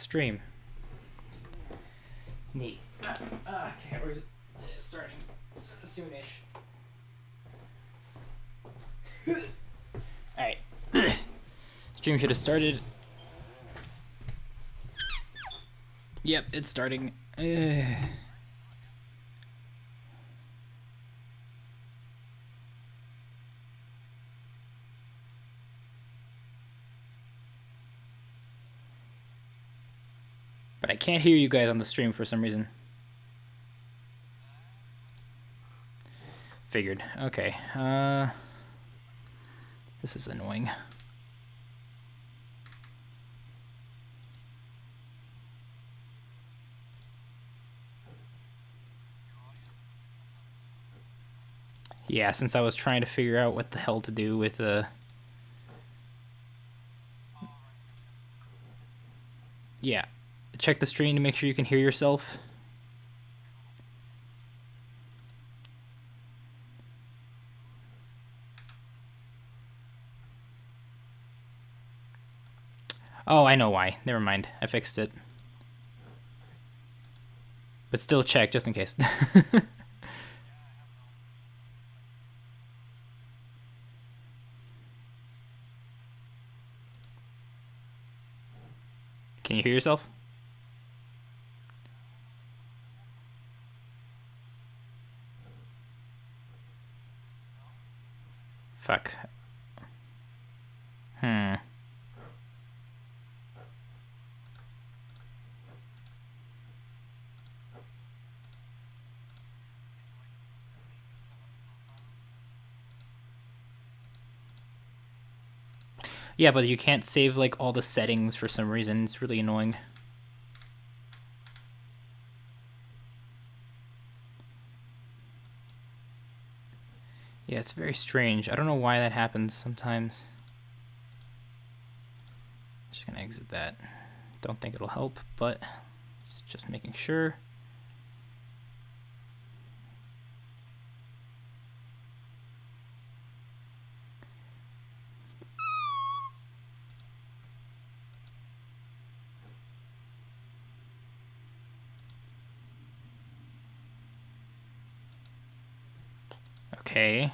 stream. Neat. Okay, we're starting soonish. Alright. Stream should have started. Yep, it's starting. But I can't hear you guys on the stream for some reason. Figured. Okay. This is annoying. Yeah, since I was trying to figure out what the hell to do with yeah. Check the stream to make sure you can hear yourself. Oh, I know why. Never mind. I fixed it. But still check, just in case. Can you hear yourself? Fuck. Yeah, but you can't save like all the settings for some reason. It's really annoying. Yeah, it's very strange. I don't know why that happens sometimes. Just gonna exit that. Don't think it'll help, but it's just making sure. Okay.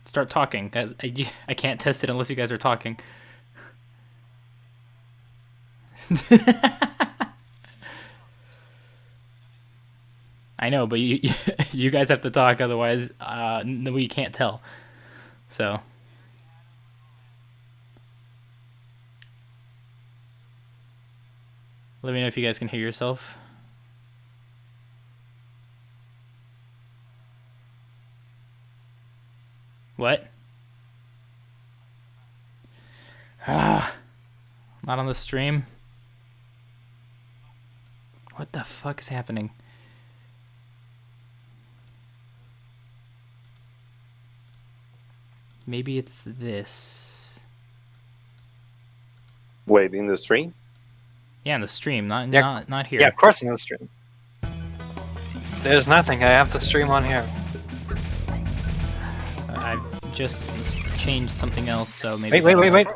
Start talking, guys. I can't test it unless you guys are talking. I know, but you guys have to talk, otherwise we can't tell. So. Let me know if you guys can hear yourself. What? Not on the stream. What the fuck is happening? Maybe it's this. Wait, in the stream? Yeah, in the stream, not here. Yeah, of course in the stream. There's nothing. I have the stream on here. I've just changed something else, so maybe. Wait.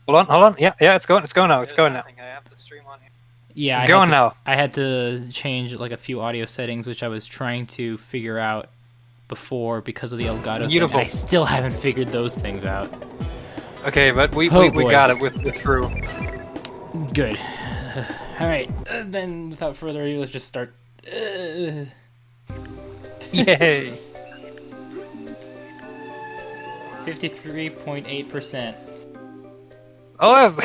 Hold on. Yeah, it's going now. It's going now. I have the stream on here. Yeah, it's going now. I had to change like a few audio settings, which I was trying to figure out before because of the Elgato thing. I still haven't figured those things out. Okay, but we got it with through. Good. All right, then without further ado, let's just start. Yay! 53.8%. Oh,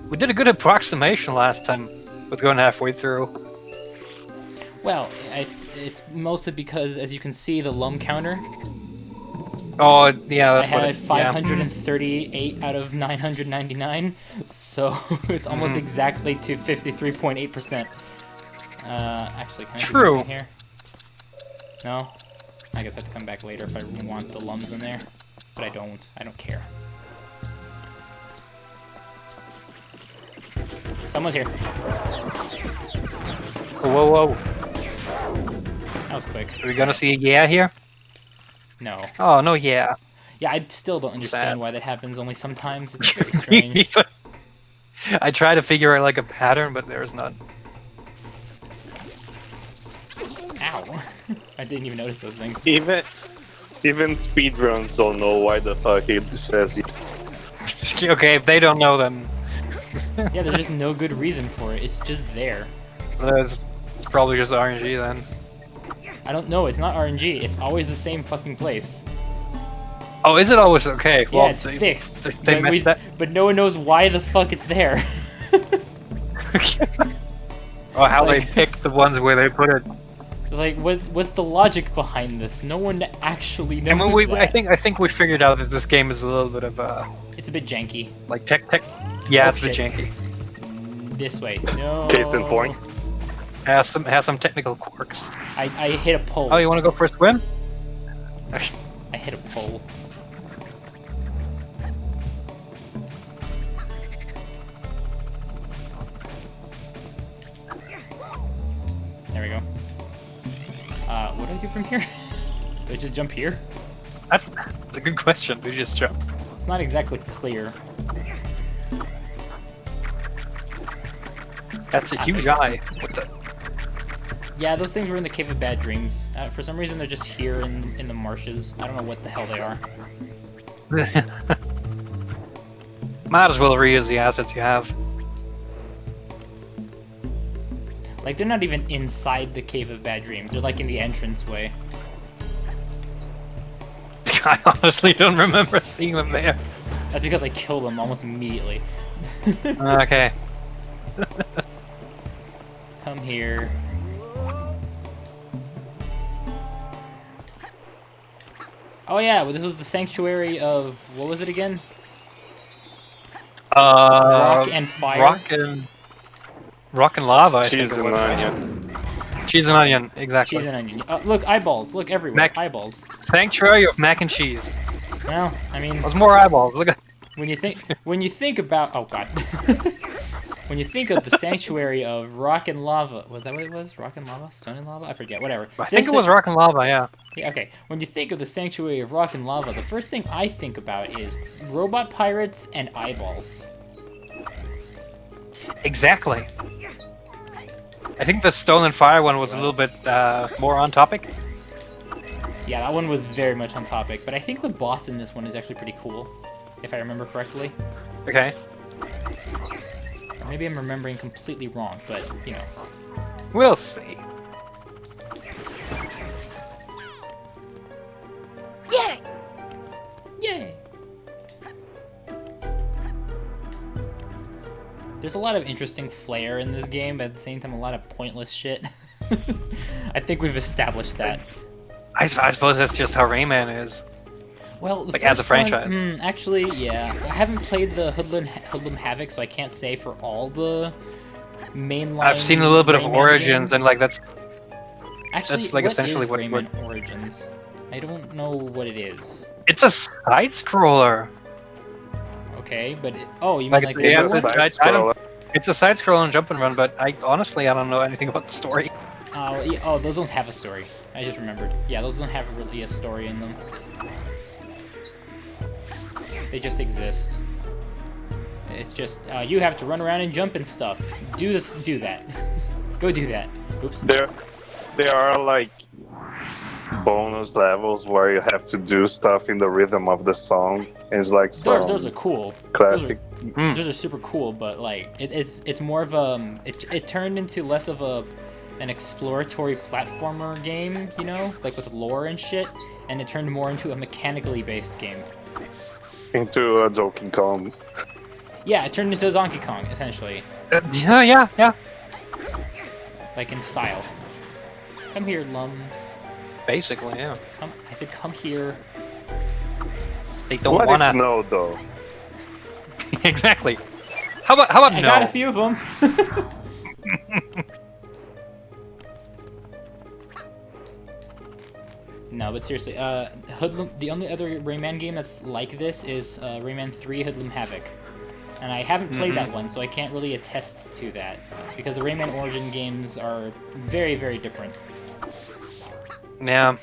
we did a good approximation last time with going halfway through. Well, it's mostly because, as you can see, the lum counter. Oh, yeah, that's I had 538 out of 999, so it's almost exactly to 53.8%. Actually, can I True. do here? No? I guess I have to come back later if I want the lums in there. But I don't. I don't care. Someone's here. Whoa. That was quick. Are we gonna see a yeah here? No. Oh, no yeah. Yeah, I still don't understand Sad. why that happens. Only sometimes it's very strange. I try to figure out like a pattern, but there's none. Ow! I didn't even notice those things. Even speedruns don't know why the fuck it says. Okay, if they don't know, then Yeah, there's just no good reason for it. It's just there. it's probably just RNG then. I don't know. It's not RNG. It's always the same fucking place. Oh, is it always okay? Yeah, Well, it's fixed. They meant that. But no one knows why the fuck it's there. Oh, how Like- they pick the ones where they put it. Like, what's the logic behind this? No one actually knows. I mean, that. I think we figured out that this game is a little bit of It's a bit janky. like tech. Yeah, Oh, it's a bit shit. janky. This way. No. Case in point. Has some technical quirks. I hit a pole. Oh, you want to go for a swim? I hit a pole. There we go. What do I do from here? Do I just jump here? That's a good question. We just jump. It's not exactly clear. That's a huge eye. What the? Yeah, those things were in the Cave of Bad Dreams. For some reason, they're just here in the marshes. I don't know what the hell they are. Might as well reuse the assets you have. Like, they're not even inside the Cave of Bad Dreams. They're like in the entranceway. I honestly don't remember seeing them there. That's because I kill them almost immediately. Okay. Come here. Oh yeah, well, this was the sanctuary of... What was it again? Rock and fire? Rock and lava, I think Cheese it and was. onion. Cheese and onion, exactly. Cheese and onion. Look, eyeballs. Look everywhere. Mac- Eyeballs. Sanctuary of mac and cheese. Well, I mean, There's more eyeballs. Look at. when you think about... Oh god. When you think of the sanctuary of rock and lava... Was that what it was? Rock and lava? Stone and lava? I forget. Whatever. I think it was rock and lava. Yeah. Yeah, okay. When you think of the sanctuary of rock and lava, the first thing I think about is robot pirates and eyeballs. Exactly. I think the stone and fire one was a little bit more on topic. Yeah, that one was very much on topic, but I think the boss in this one is actually pretty cool, if I remember correctly. Okay. Or maybe I'm remembering completely wrong, but, you know. We'll see. Yay! There's a lot of interesting flair in this game, but at the same time, a lot of pointless shit. I think we've established that. I suppose that's just how Rayman is. Well, the Like, as a first one- franchise. actually, yeah. I haven't played the Hoodlum Havoc, so I can't say for all the mainline. I've seen a little bit of Rayman Origins, games. and like that's Actually, like what essentially is what- Rayman Origins? I don't know what it is. it's a side scroller. Okay, but oh, you mean Like, like yeah, the- it's- I don't- It's a side scroll and jump and run, but I honestly don't know anything about the story. yeah, oh, those don't have a story. I just remembered. Yeah, those don't have really a story in them. They just exist. It's just you have to run around and jump and stuff. Do that. Go do that. Oops. There are like bonus levels where you have to do stuff in the rhythm of the song. And it's like some Those are cool. classic. Those are super cool, but like it's more of a it turned into less of an exploratory platformer game, you know, like with lore and shit, and it turned more into a mechanically based game. Into a Donkey Kong. Yeah, it turned into a Donkey Kong essentially, Yeah. like in style. Come here, Lums. Basically, yeah. Come, I said come here. They don't What wanna. if no, though? Exactly. How about I no? got a few of them. No, but seriously, Hoodlum. The only other Rayman game that's like this is Rayman 3 Hoodlum Havoc, and I haven't played that one, so I can't really attest to that because the Rayman Origin games are very, very different. Yeah.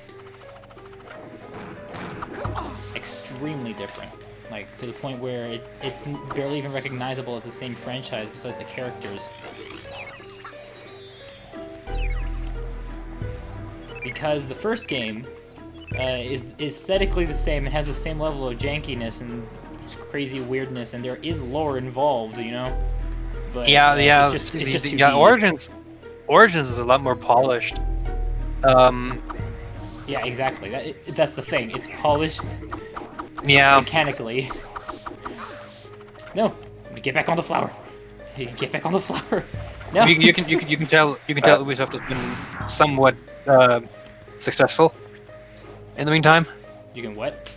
extremely different. Like, to the point where it's barely even recognizable as the same franchise besides the characters. Because the first game is aesthetically the same and has the same level of jankiness and crazy weirdness, and there is lore involved, you know? But yeah. it's just 2D. Yeah, Origins is a lot more polished. Yeah, exactly. That's the thing. It's polished Yeah. mechanically. No, get back on the flower. Get back on the flower. No. You can tell Ubisoft has been somewhat successful in the meantime. You can what?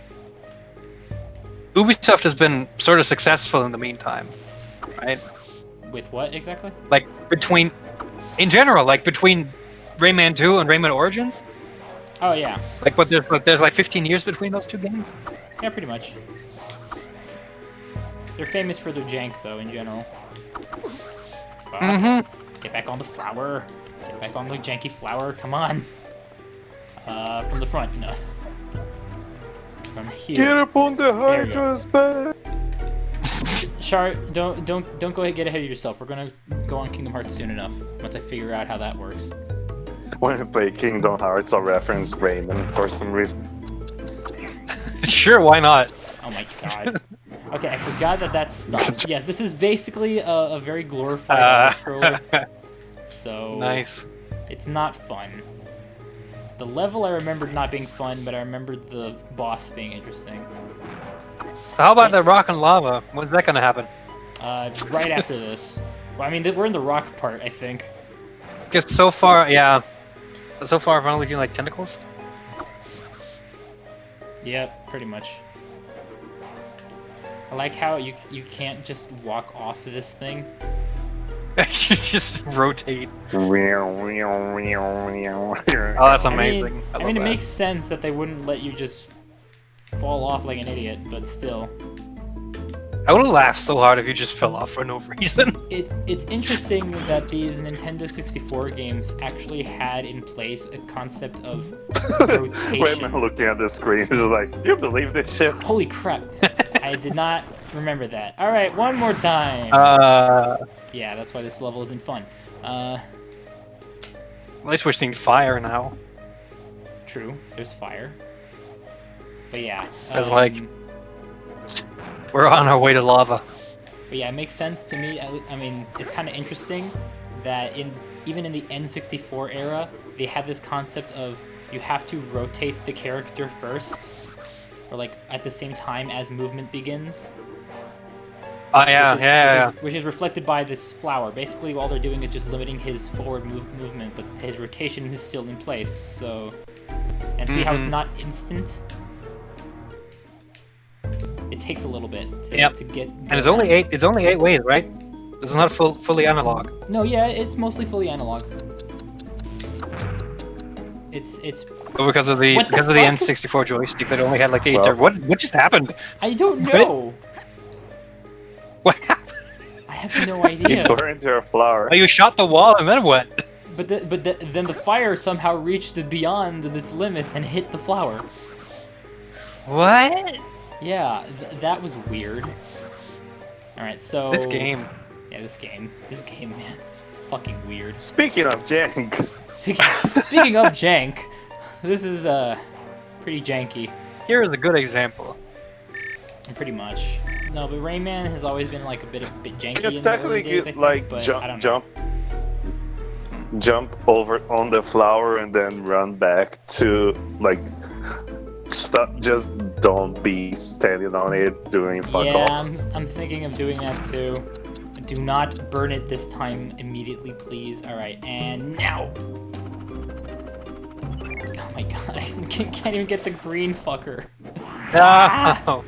Ubisoft has been sort of successful in the meantime, right? With what exactly? Like between Rayman 2 and Rayman Origins. Oh yeah. Like, but there's like 15 years between those two games. Yeah, pretty much. They're famous for their jank, though, in general. Fuck. Mm-hmm. Get back on the flower. Get back on the janky flower. Come on. From the front, no. From here. Get up on the There you go. Hydra's back! Char, don't go ahead, get ahead of yourself. We're gonna go on Kingdom Hearts soon enough. Once I figure out how that works. When I play Kingdom Hearts, I'll reference Rayman for some reason. Sure, why not? Oh my god. Okay, I forgot that stopped. Yeah, this is basically a very glorified scroller. So Nice. it's not fun. The level I remembered not being fun, but I remembered the boss being interesting. So how about the rock and lava? When's that gonna happen? Right after this. Well, I mean, we're in the rock part, I think. Because so far, yeah. So far, I've only seen like tentacles. Yep, pretty much. I like how you can't just walk off this thing. You just rotate. Oh, Oh, that's amazing. I mean, it makes sense that they wouldn't let you just fall off like an idiot, but still. I would have laughed so hard if you just fell off for no reason. It's interesting that these Nintendo 64 games actually had in place a concept of rotation. Rayman looking at the screen is like, you believe this shit? Holy crap. I did not remember that. Alright, one more time. Yeah, that's why this level isn't fun. At least we're seeing fire now. True, there's fire. But yeah. It's like we're on our way to lava. But yeah, it makes sense to me. I mean, it's kind of interesting that even in the N64 era, they had this concept of you have to rotate the character first, or like at the same time as movement begins. Oh yeah, Which is reflected by this flower. Basically, all they're doing is just limiting his forward movement, but his rotation is still in place. So, and see how it's not instant. It takes a little bit to get. And it's only 8. It's only 8 ways, right? This is not fully analog. No, yeah, it's mostly analog. It's. But because of the N64 joystick that only had like the 8. Well, what just happened? I don't know. What happened? I have no You idea. burned your flower. Oh, you shot the wall and then what? Then the fire somehow reached beyond its limits and hit the flower. What? Yeah, that was weird. Alright, so... This game. Yeah, this game, man, it's fucking weird. Speaking of jank, Speaking of jank, this is, pretty janky. Here is a good example. Pretty much. No, but Rayman has always been, like, a bit janky you in the early technically days, I think, like but I don't know. jump over on the flower and then run back to like stop. Just don't be standing on it doing fuck Yeah, all. I'm thinking of doing that too. Do not burn it this time immediately, please. Alright, and now! Oh my god, I can't even get the green fucker. No.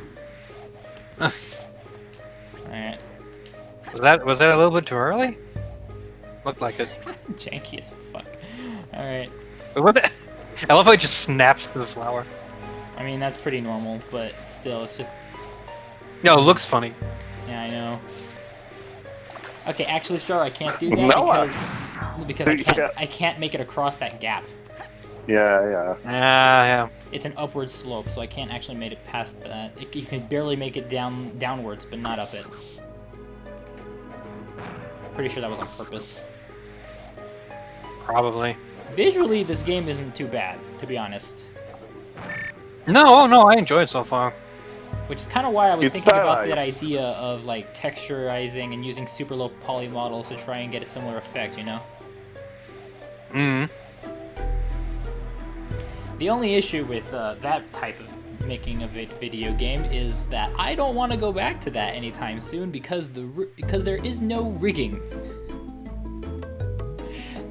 Alright. Was that a little bit too early? Looked like it. Janky as fuck. Alright. Wait, what the? I love how it just snaps to the flower. I mean, that's pretty normal, but still, it's just... No, it looks funny. Yeah, I know. Okay, actually, Star, I can't do that No, because I can't make it across that gap. Yeah. Yeah. It's an upward slope, so I can't actually make it past that. You can barely make it downwards, but not up it. Pretty sure that was on purpose. Probably. Visually, this game isn't too bad, to be honest. No, I enjoy it so far. Which is kind of why I was It's thinking about stylized. that idea of like texturizing and using super low poly models to try and get a similar effect, you know? Mm. The only issue with that type of making a video game is that I don't want to go back to that anytime soon because there is no rigging.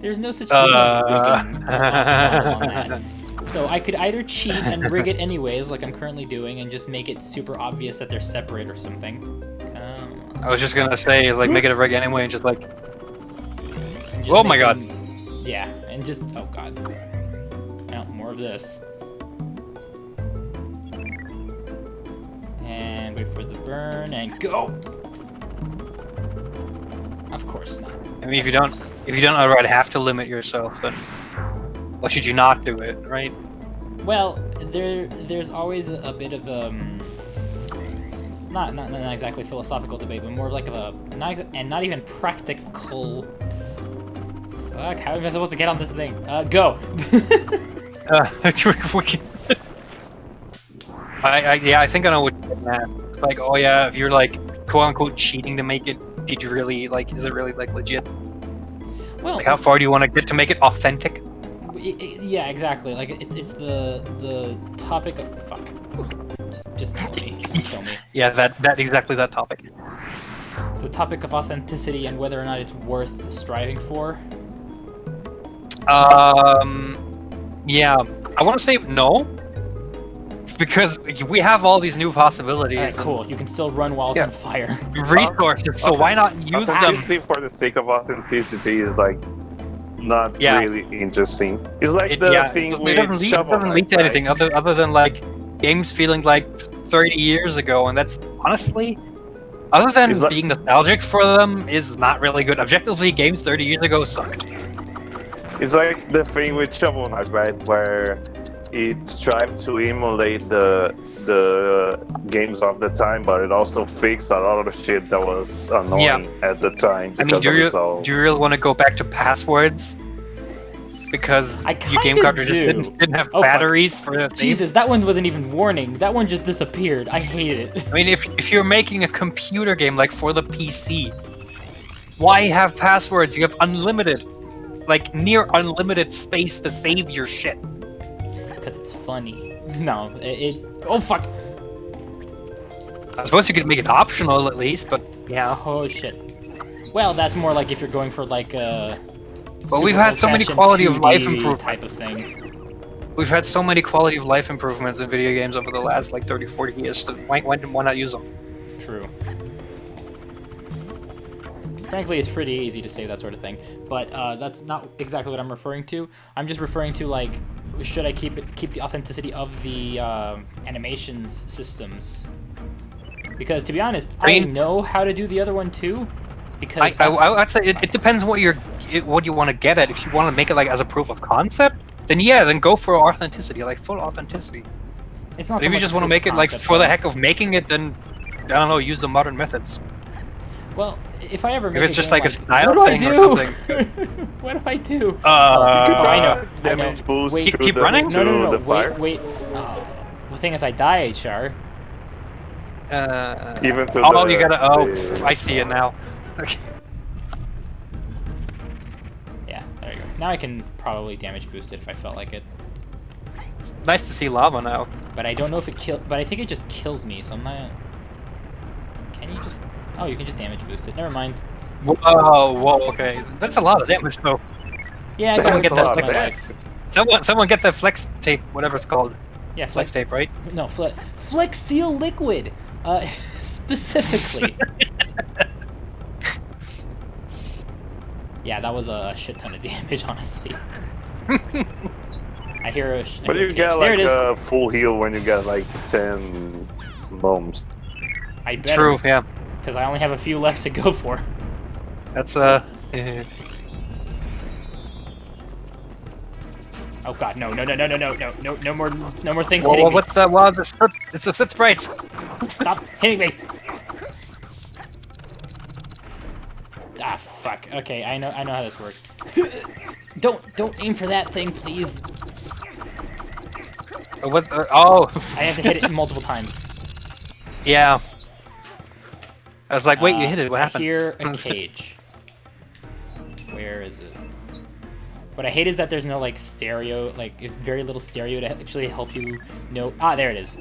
There's no such thing as rigging on that. So I could either cheat and rig it anyways, like I'm currently doing, and just make it super obvious that they're separate or something. I was just gonna say, like, make it a rig anyway, and just like, just oh my god. Yeah, and just, oh god. Now, more of this. And wait for the burn, and go! Of course not. I mean, if you don't already have to limit yourself, then why should you not do it, right? Well, there's always a bit of not exactly philosophical debate, but more of like a not even practical. Fuck! How am I supposed to get on this thing? Go. I think I know what you're getting at. Like, oh yeah, if you're like quote unquote cheating to make it, did you really like? Is it really like legit? Well, Like, how far do you want to get to make it authentic? Yeah, exactly. Like it's the topic of fuck. Just kill me. Just kill me. Yeah, that exactly that topic. It's the topic of authenticity and whether or not it's worth striving for. Yeah, I want to say no, because we have all these new possibilities. Alright, cool. You can still run while it's on fire. And resources, so why not use them? Authenticity for the sake of authenticity is like not really interesting. It's like the thing with Shovel doesn't lead to anything other than like games feeling like 30 years ago, and that's honestly, other than being nostalgic for them, is not really good. Objectively, games 30 years ago sucked. It's like the thing with Shovel Knight, right, where it strived to emulate the games of the time, but it also fixed a lot of the shit that was annoying at the time. I mean, do you really want to go back to passwords? Because your game cartridges didn't have batteries for the things? Jesus, that one wasn't even warning. That one just disappeared. I hate it. I mean, if you're making a computer game like for the PC, why have passwords? You have unlimited, like near unlimited space to save your shit. Because it's funny. No, oh fuck! I suppose you could make it optional at least, but yeah. Oh shit. Well, that's more like if you're going for like a. But we've had so many quality of life improvements. Type of thing. We've had so many quality of life improvements in video games over the last like 30, 40 years. So why not use them? True. Frankly, it's pretty easy to say that sort of thing, but that's not exactly what I'm referring to. I'm just referring to like, should I keep the authenticity of the animations systems? Because to be honest, I know how to do the other one too. Because I'd say it depends what you want to get at. If you want to make it like as a proof of concept, then yeah, then go for authenticity, like full authenticity. It's not. But if you just want to make it like for the heck of making it, then I don't know, use the modern methods. Well, if I ever make if it's a just game like a style thing or something. What do I do? I know. Damage boost. Wait, keep running? No. Fire. Wait. The thing is, I die, HR. Even to you gotta. I see it now. Okay. Yeah, there you go. Now I can probably damage boost it if I felt like it. It's nice to see lava now. But I don't know if it kills. But I think it just kills me, so I'm not. Can you just? Oh, you can just damage boost it. Never mind. Whoa, okay. That's a lot of damage, though. Yeah, someone get that flex tape. Someone get the flex tape, whatever it's called. Yeah, flex tape, right? No, flex seal liquid. Specifically. Yeah, that was a shit ton of damage, honestly. I hear a. But you get like a full heal when you get like 10 bombs. I better. True, yeah. Because I only have a few left to go for. That's Oh god, no, no, no, no, no, no, no, no, no more things Whoa, hitting me. what's that? Wow, it's a sit sprites. Stop hitting me. Ah, fuck. Okay, I know how this works. Don't aim for that thing, please. What? Oh. I have to hit it multiple times. Yeah. I was like, wait, you hit it. What happened? I hear a cage. Where is it? What I hate is that there's no like stereo, like very little stereo to actually help you know. Ah, there it is.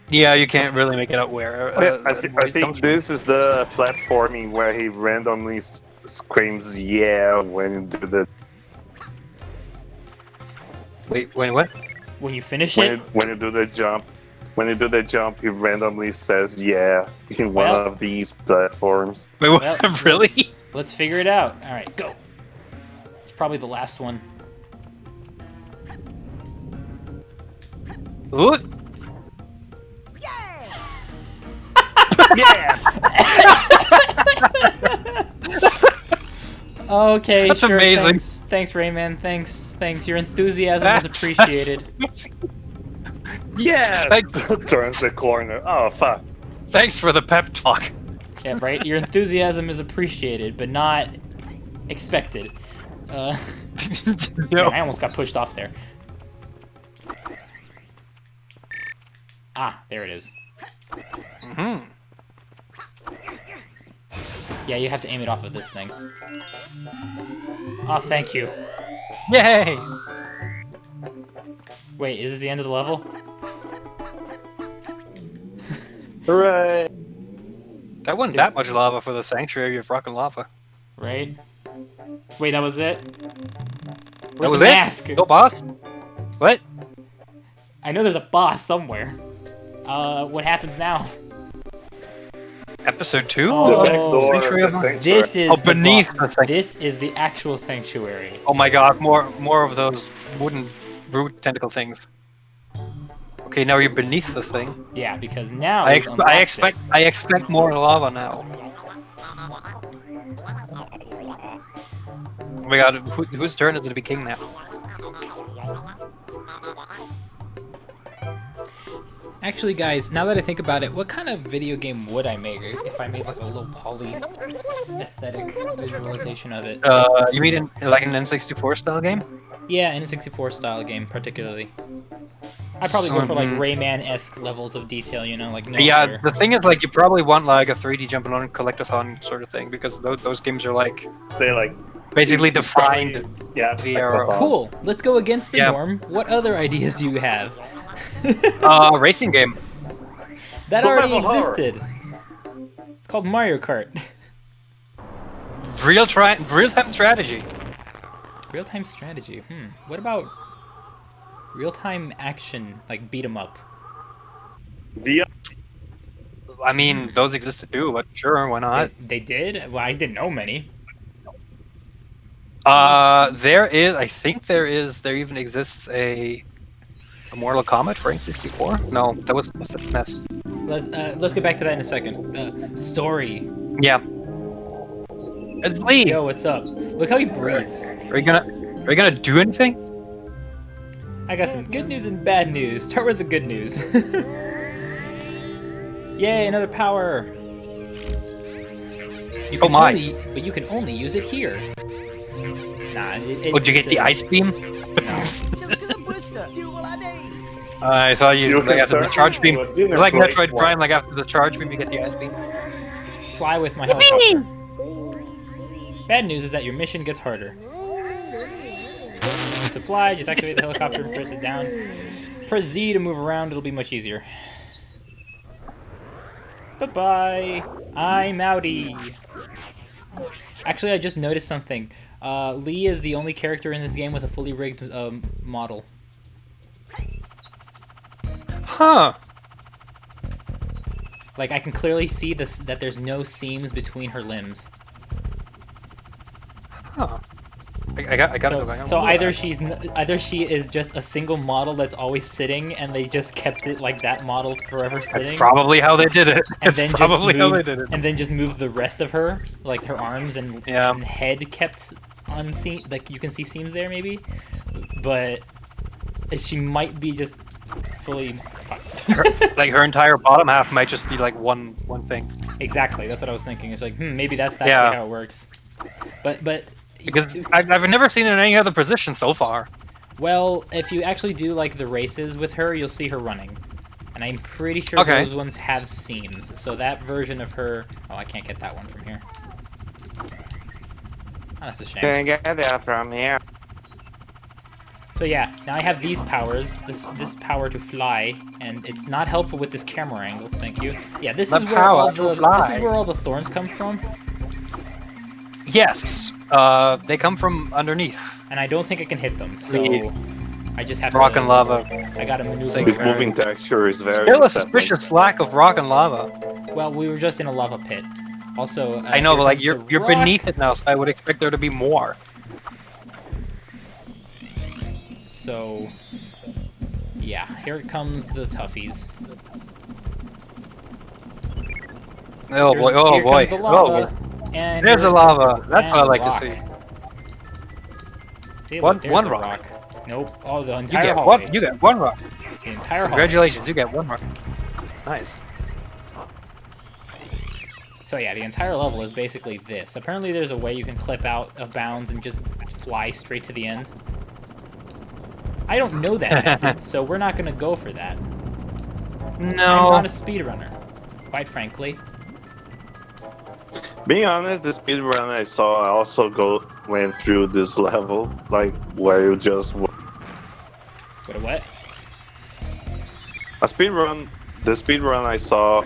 Yeah, you can't really make it out where. I think this is the platforming where he randomly screams "yeah" when you do the. Wait, what? When you finish it? When you do the jump. When you do the jump, he randomly says "yeah" in one of these platforms. Wait, what? Well, Really? Let's figure it out. All right, go. It's probably the last one. Ooh. Yeah. Okay, That's sure. amazing. Thanks, Rayman. Thanks. Your enthusiasm is appreciated. Yeah. Thank- Turns the corner. Oh fuck. Thanks for the pep talk. Yeah, right. Your enthusiasm is appreciated, but not expected. No. Man, I almost got pushed off there. Ah, there it is. Mm-hmm. Yeah, you have to aim it off of this thing. Oh, thank you. Yay! Wait, is this the end of the level? Hooray! That wasn't that much lava for the sanctuary of rock and lava. Right? Wait, that was it? Where's That was the it? mask? No boss? What? I know there's a boss somewhere. What happens now? Episode 2? Oh, The back door of Sanctuary the of- sanctuary. This is Oh, the beneath boss. the sanctuary. This is the actual sanctuary. Oh my god, more of those wooden root tentacle things. Okay, now you're beneath the thing. Yeah, because now I we've unlocked it. expect more lava now. Oh my god, whose turn is it to be king now? Actually, guys, now that I think about it, what kind of video game would I make if I made like a low poly aesthetic visualization of it? You mean like an N64 style game? Yeah, in a 64 style game, particularly. I'd probably go for like Mhm. Rayman-esque levels of detail, you know, like no Yeah, fire. the thing is, like, you probably want like a 3D jumping on collectathon sort of thing because those games are like Say like basically it's probably- defined. yeah. via- like the Cool. Let's go against the Yeah. norm. What other ideas do you have? Racing game. That already Survival horror. existed. It's called Mario Kart. Real-time strategy. Real-time strategy. What about real-time action, like beat 'em up? Via I mean, those existed too, but sure, why not? They did? Well, I didn't know many. There even exists a Mortal Kombat for N64. No, that was SNES. Let's get back to that in a second. Story. Yeah. It's Lee. Yo, what's up? Look how he breathes. Are you gonna do anything? I got some good news and bad news. Start with the good news. Yay, another power. You Oh can my. but you can only use it here. Nah. Oh, did you get the ice beam? No. I thought you You like after the can charge turn beam. what's in It's a like break Metroid Prime, like once. after the charge beam, you get the ice beam. Fly with my helicopter. Bad news is that your mission gets harder. To fly, just activate the helicopter and press it down. Press Z to move around, it'll be much easier. Bye-bye. I'm outie. Actually, I just noticed something. Lee is the only character in this game with a fully rigged model. Huh. Like, I can clearly see this that there's no seams between her limbs. Huh. I gotta go back. So either she is just a single model that's always sitting, and they just kept it like that model forever sitting. That's probably how they did it. and That's then probably just how they moved, did it. and then just moved the rest of her, like her arms and, Yeah. and head kept seam, like you can see seams there maybe, but she might be just fully fucked. Like her entire bottom half might just be like one thing. Exactly, that's what I was thinking. It's like, maybe that's actually how it works. But because I've never seen it in any other position so far. well, if you actually do like the races with her, you'll see her running. And I'm pretty sure those ones have seams. So that version of her... Oh, I can't get that one from here. Oh, that's a shame. Can I get that from here? So yeah, now I have these powers. This power to fly, and it's not helpful with this camera angle. Thank you. Yeah, this is where all the thorns come from. Yes, they come from underneath. And I don't think I can hit them. So I just have rock to... and lava. I gotta maneuver. This moving texture is very... Still a suspicious lack of rock and lava. Well, we were just in a lava pit. Also, I know, but like you're beneath it now, so I would expect there to be more. So, yeah, here comes the toughies. Oh boy! Oh boy! Oh boy! And there's the lava. That's what I like to see. See, one look, rock. Nope. Oh, the entire hallway. You get one rock. The entire hallway. Congratulations, you get one rock. Nice. So yeah, the entire level is basically this. Apparently there's a way you can clip out of bounds and just fly straight to the end. I don't know that method, so we're not going to go for that. No. I'm not a speedrunner, quite frankly. Being honest, the speedrun I saw also went through this level, like where you just... What a what? The speedrun I saw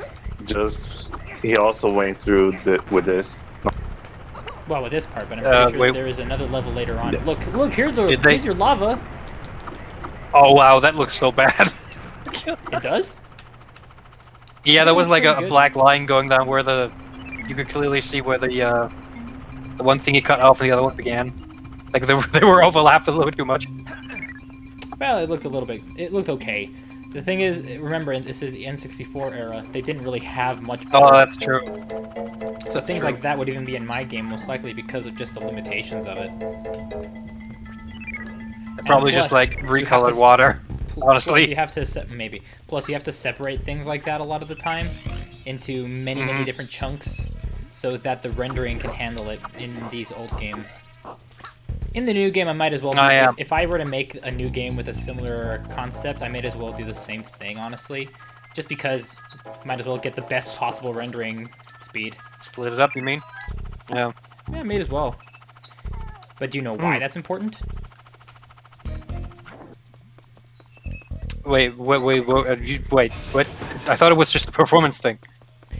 he also went through with this. Well, with this part, but I'm pretty sure there is another level later on. Yeah. Look, here's your lava. Oh wow, that looks so bad. It does? Yeah, there was like a black line going down where you could clearly see where the one thing you cut off and the other one began. Like they were overlapped a little bit too much. Well, it looked okay. The thing is, remember, this is the N64 era. They didn't really have much power. Oh, that's true. So things like that would even be in my game, most likely because of just the limitations of it. Probably just like recolored water. Honestly, plus you have to Plus, you have to separate things like that a lot of the time into many different chunks, so that the rendering can handle it in these old games. In the new game, I might as well... If I were to make a new game with a similar concept, I might as well do the same thing, honestly. Just because I might as well get the best possible rendering speed. Split it up, you mean? Yeah. Yeah, may as well. But do you know why that's important? Wait, what? I thought it was just a performance thing.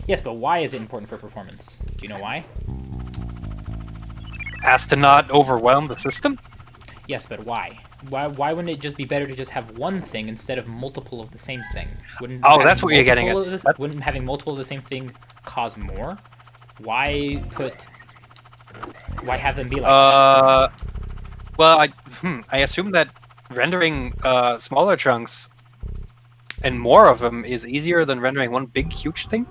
Yes, but why is it important for performance? Do you know why? As to not overwhelm the system? Yes, but why? Why wouldn't it just be better to just have one thing instead of multiple of the same thing? That's what you're getting at. Wouldn't having multiple of the same thing cause more? Why have them be like that? Well, I assume that rendering smaller chunks and more of them is easier than rendering one big, huge thing?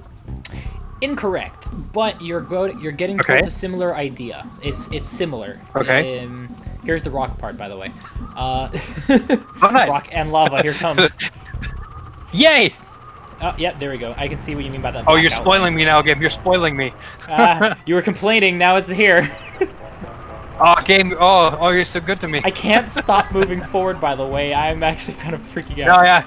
Incorrect, but you're getting towards a similar idea. It's similar. Okay. Here's the rock part, by the way. Oh, nice. Rock and lava. Here comes. Yay! Oh, yeah, there we go. I can see what you mean by that. Oh, you're spoiling me now, game. You're spoiling me. You were complaining. Now it's here. Oh, game. Oh, you're so good to me. I can't stop moving forward. By the way, I'm actually kind of freaking out. Oh yeah.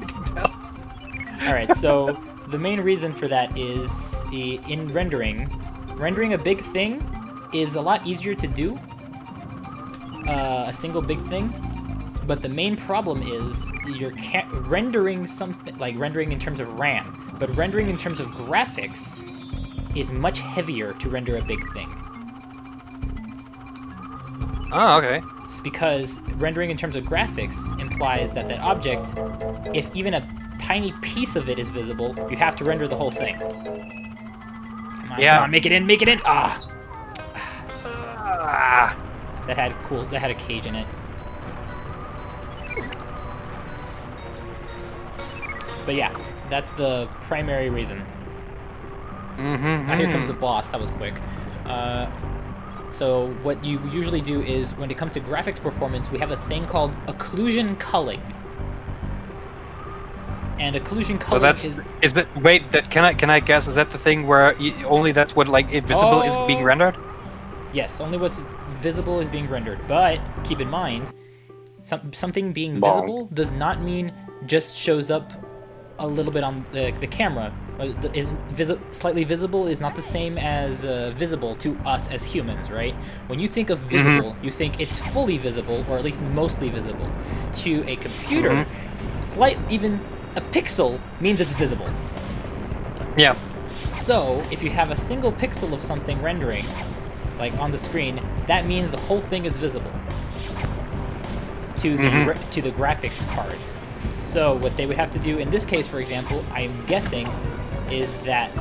I can tell. All right, so. The main reason for that is in rendering a big thing is a lot easier to do, a single big thing, but the main problem is you're rendering something, like rendering in terms of RAM, but rendering in terms of graphics is much heavier to render a big thing. Oh, okay. It's because rendering in terms of graphics implies that object, if even a tiny piece of it is visible, you have to render the whole thing. Come on, make it in, make it in! Ah! That had a cage in it. But yeah, that's the primary reason. Now here comes the boss, that was quick. So what you usually do is, when it comes to graphics performance, we have a thing called occlusion culling. And occlusion culling is that wait? That can I guess? Is that the thing where only that's what like invisible is being rendered? Yes, only what's visible is being rendered. But keep in mind, something being visible does not mean just shows up a little bit on the camera. Slightly visible is not the same as visible to us as humans, right? When you think of visible, you think it's fully visible, or at least mostly visible. To a computer, even a pixel means it's visible. Yeah. So if you have a single pixel of something rendering, like on the screen, that means the whole thing is visible to the graphics card. So what they would have to do in this case, for example, I'm guessing, is that...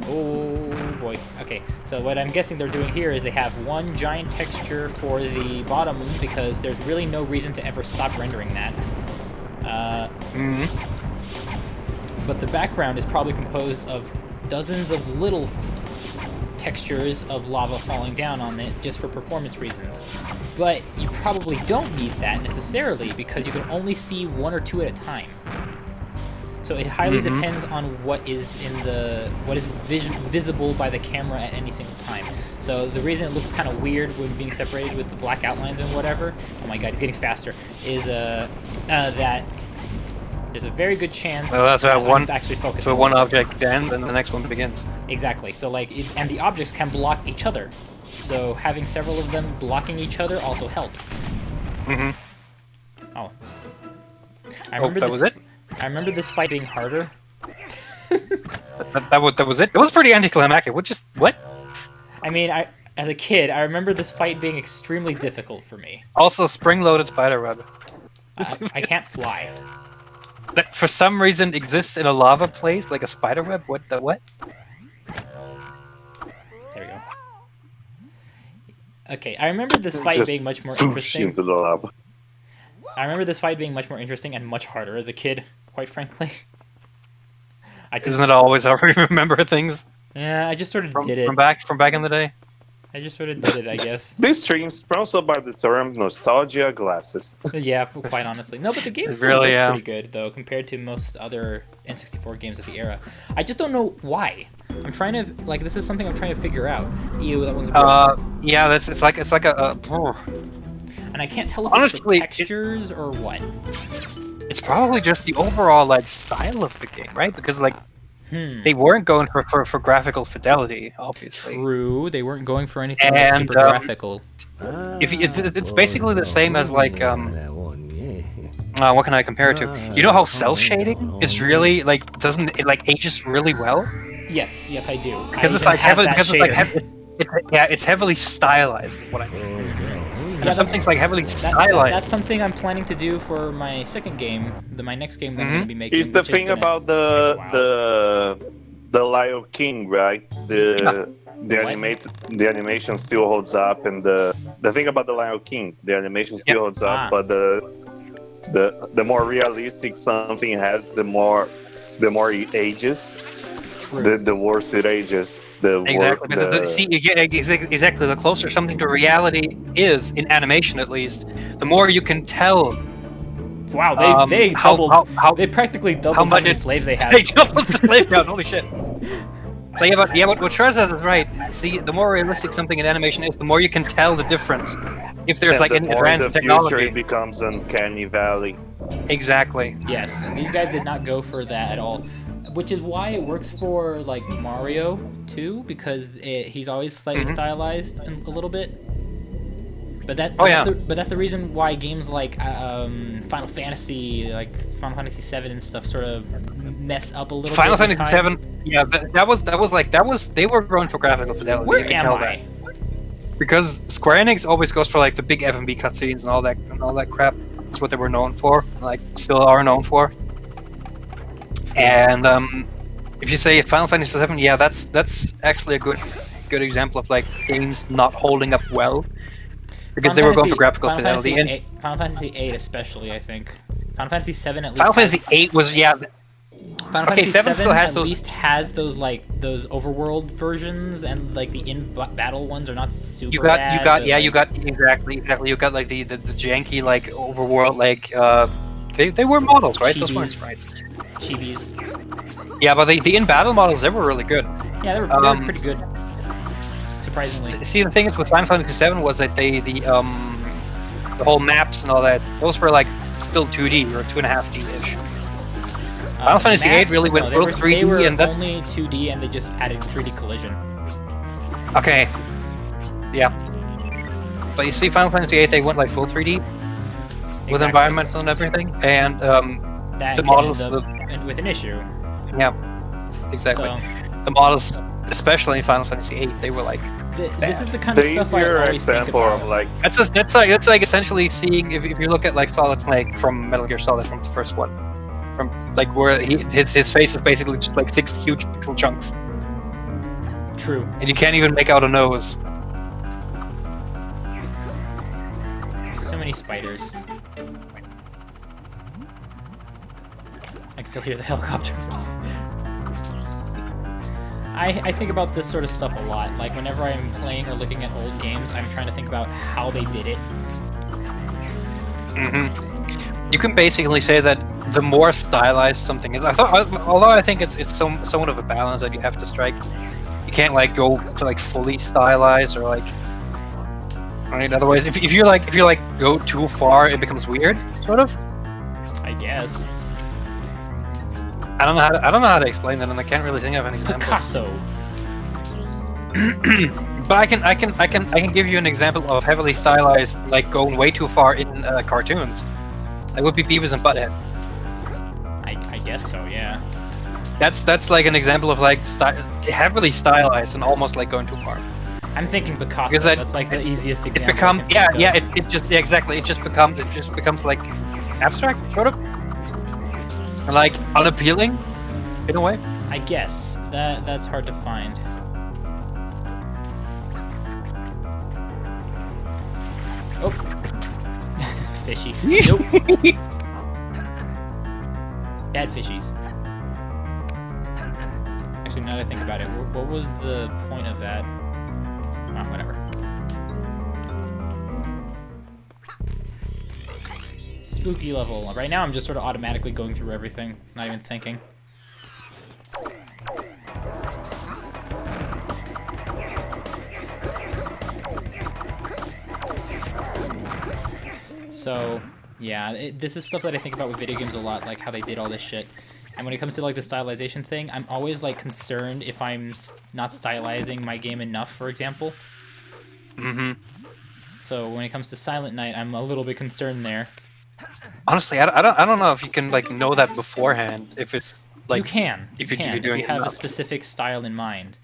Oh boy. Okay, so what I'm guessing they're doing here is they have one giant texture for the bottom, because there's really no reason to ever stop rendering that. But the background is probably composed of dozens of little textures of lava falling down on it just for performance reasons. But you probably don't need that necessarily, because you can only see one or two at a time. So it highly depends on what is visible by the camera at any single time. So the reason it looks kind of weird when being separated with the black outlines and whatever, oh my god, it's getting faster, is that there's a very good chance that's that one actually focus. So one object ends and the next one begins. Exactly. So and the objects can block each other. So having several of them blocking each other also helps. Oh. I remember this fight being harder. that was it. It was pretty anticlimactic. What? I mean, as a kid, I remember this fight being extremely difficult for me. Also, spring-loaded spiderweb. I can't fly. That for some reason exists in a lava place, like a spiderweb. What? There we go. Okay, I remember this fight being much more interesting. Into the lava. I remember this fight being much more interesting and much harder as a kid, quite frankly. Isn't it always how we remember things? Yeah, I just sort of did it. From back in the day? I just sort of did it, I guess. This stream sponsored by the term nostalgia glasses. Yeah, quite honestly. No, but the game still looks pretty good, though, compared to most other N64 games of the era. I just don't know why. I'm trying to, this is something I'm trying to figure out. Ew, that was gross. Yeah, it's like a... And I can't tell if it's the textures or what. It's probably just the overall style of the game, right? Because they weren't going for graphical fidelity, obviously. True, they weren't going for anything super graphical. It's basically the same as what can I compare it to? You know how cell shading is really ages really well? Yes, I do. Because it's heavily stylized. Is what I mean. And something's heavily stylized. That's something I'm planning to do for my second game, my next game that I'm going to be making. It's the thing about the Lion King, right? The animation still holds up, and the thing about the Lion King, the animation still holds up, but the more realistic something has, the more it ages. The worse it ages. Exactly. The closer something to reality is in animation, at least, the more you can tell. Wow, they doubled. They practically doubled how many slaves they had. They doubled the slave count. Holy shit. So what Trez says is right. See, the more realistic something in animation is, the more you can tell the difference. If there's any advanced technology, it becomes uncanny valley. Exactly. Yes, these guys did not go for that at all. Which is why it works for Mario too, because he's always slightly stylized a little bit. But that's the reason why games like Final Fantasy, Final Fantasy 7 and stuff, sort of mess up a little. Final Fantasy 7, yeah, that was they were going for graphical fidelity. Where am I? Because Square Enix always goes for the big FMV cutscenes and all that crap. That's what they were known for, still are known for. And if you say Final Fantasy 7, yeah, that's actually a good example of games not holding up well because they were going for graphical fidelity. Final Fantasy 8 especially, I think. Final Fantasy 7 at least. Final Fantasy 8 was Final Okay, Fantasy 7 still has at those- least has those like those overworld versions, and like the in-battle ones are not super You got, bad. but, you like, got exactly. You got like the janky like overworld like they were models, right? Those weren't Chibis. sprites. chibis. Yeah, but the in battle models they were really good. Yeah, they were pretty good. Surprisingly. See, the thing is with Final Fantasy 7 was that the whole maps and all that, those were like still 2D or 2.5D ish. Final Fantasy 8 really went full 3D, they were and that's only 2D, and they just added 3D collision. okay. Yeah, but you see, Final Fantasy 8 they went like full 3D with Exactly. environmental and everything, and That the can models, end up with an issue. yeah, exactly. So The models, especially in Final Fantasy 8, they were like this is the kind of The stuff I easier always think example about. of like that's like essentially seeing if you look at like Solid Snake from Metal Gear Solid from the first one, from like where his face is basically just like 6 huge pixel chunks, True. and you can't even make out a nose. So many spiders. I can still hear the helicopter. I think about this sort of stuff a lot. Like, whenever I'm playing or looking at old games, I'm trying to think about how they did it. You can basically say that the more stylized something is, although I think it's somewhat of a balance that you have to strike. You can't like go to like fully stylized or like. Right. Otherwise, if you go too far, it becomes weird, sort of. I guess. I don't know how to explain that, and I can't really think of an example. Picasso. But I can give you an example of heavily stylized, like going way too far in cartoons. That would be Beavis and Butthead. I guess so, yeah. That's like an example of like heavily stylized and almost like going too far. I'm thinking Picasso. Because That's like the easiest example. It becomes I can think of. it just exactly. It just becomes like abstract, sort of, and like unappealing, in a way. I guess that's hard to find. Oh, fishy. Nope. Bad fishies. Actually, now that I think about it, what was the point of that? Oh, whatever. Spooky level. Right now, I'm just sort of automatically going through everything, not even thinking. So, yeah, this is stuff that I think about with video games a lot, like how they did all this shit. And when it comes to like the stylization thing, I'm always like concerned if I'm not stylizing my game enough, for example. So when it comes to Silent Night, I'm a little bit concerned there. Honestly, I don't know if you can like know that beforehand. If it's like you can, if you you're doing if you have a enough. specific style in mind,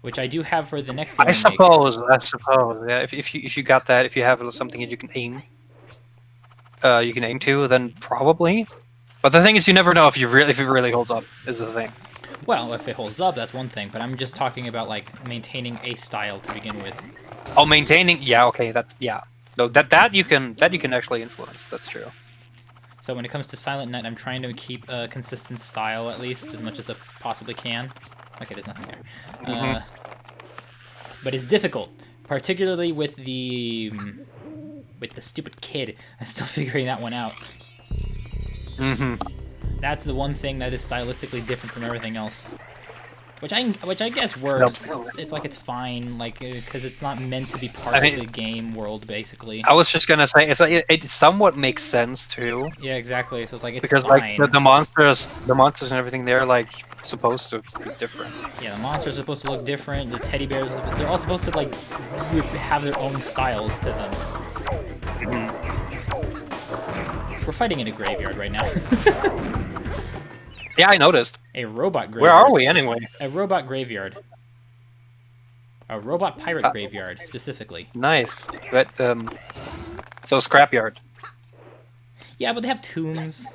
which I do have for the next game. I suppose. Yeah, if you got that, if you have something that you can aim to, then probably. But the thing is, you never know if it really holds up. Is the thing. Well, if it holds up, that's one thing. But I'm just talking about like maintaining a style to begin with. Oh, maintaining. Yeah. Okay. No, that you can actually influence. That's true. So when it comes to Silent Night, I'm trying to keep a consistent style at least as much as I possibly can. Okay, there's nothing there. But it's difficult, particularly with the stupid kid. I'm still figuring that one out. That's the one thing that is stylistically different from everything else, which I guess works. It's like it's fine, like because it's not meant to be part of the game world, basically. I was just gonna say it somewhat makes sense too. Yeah, exactly. So it's like it's because fine. like the monsters and everything, they're like supposed to be different. Yeah, the monsters are supposed to look different. The teddy bears, they're all supposed to like have their own styles to them. We're fighting in a graveyard right now. Yeah, I noticed. A robot graveyard. Where are we anyway? A robot graveyard. A robot pirate graveyard, specifically. Nice. But so scrapyard. Yeah, but they have tombs.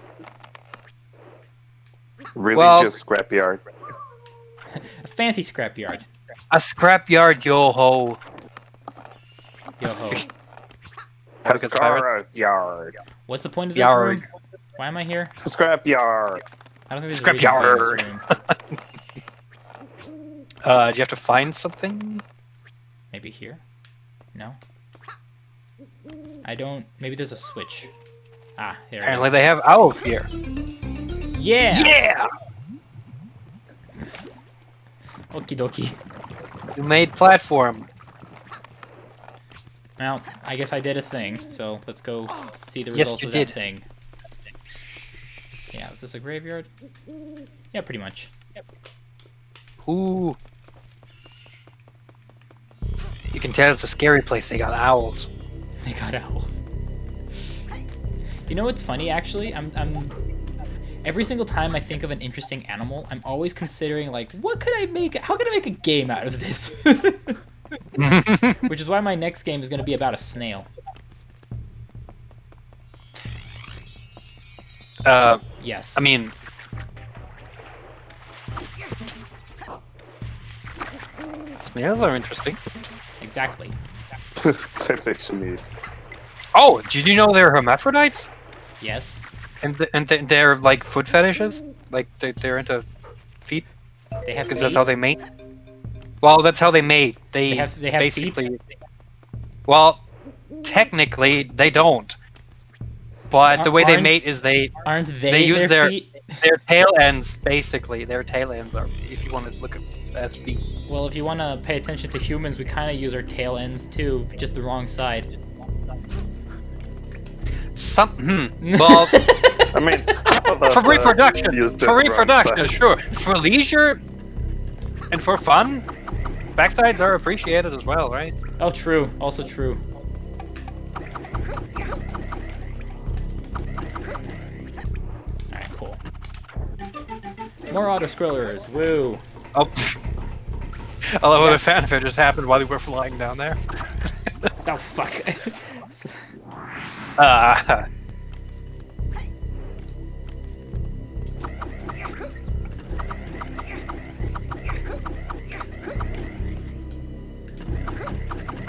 Really, just scrapyard. A fancy scrapyard. A scrapyard, yo ho. Yo ho. A scrapyard. What's the point of this room? Why am I here? Scrapyard. I don't think there's a reason to be in this Scrapyard. room. Do you have to find something? Maybe here? No? I don't... Maybe there's a switch. Ah, here Apparently it is. they have owl here. Yeah! Yeah! Okie dokie. You made platform. Well, I guess I did a thing, so let's go see the Yes, results you of did. that thing. Yeah, was this a graveyard? Yeah, pretty much. Ooh. You can tell it's a scary place. They got owls. They got owls. You know what's funny, actually? I'm every single time I think of an interesting animal, I'm always considering, like, what could I make? How could I make a game out of this? Which is why my next game is going to be about a snail. Yes. I mean, snails are interesting. Exactly. Sensation. Oh, did you know they're hermaphrodites? Yes. And they're like foot fetishes? Like they're into feet? They have Because feet. that's how they mate? Well, that's how they mate. They have basically. feet? Well, technically they don't. But the way they Aren't- mate is they Aren't they use their their feet? their tail ends. Basically, their tail ends are. If you want to look at as feet. Well, if you want to pay attention to humans, we kind of use our tail ends too, just the wrong side. Well, I mean, half of us, for reproduction, use the for wrong reproduction, side. sure. For leisure and for fun, backsides are appreciated as well, right? Oh, true. Also true. Alright, cool. More auto-scrollers. Woo. Oh, I love how the fanfare just happened while we were flying down there. Oh, fuck. Uh,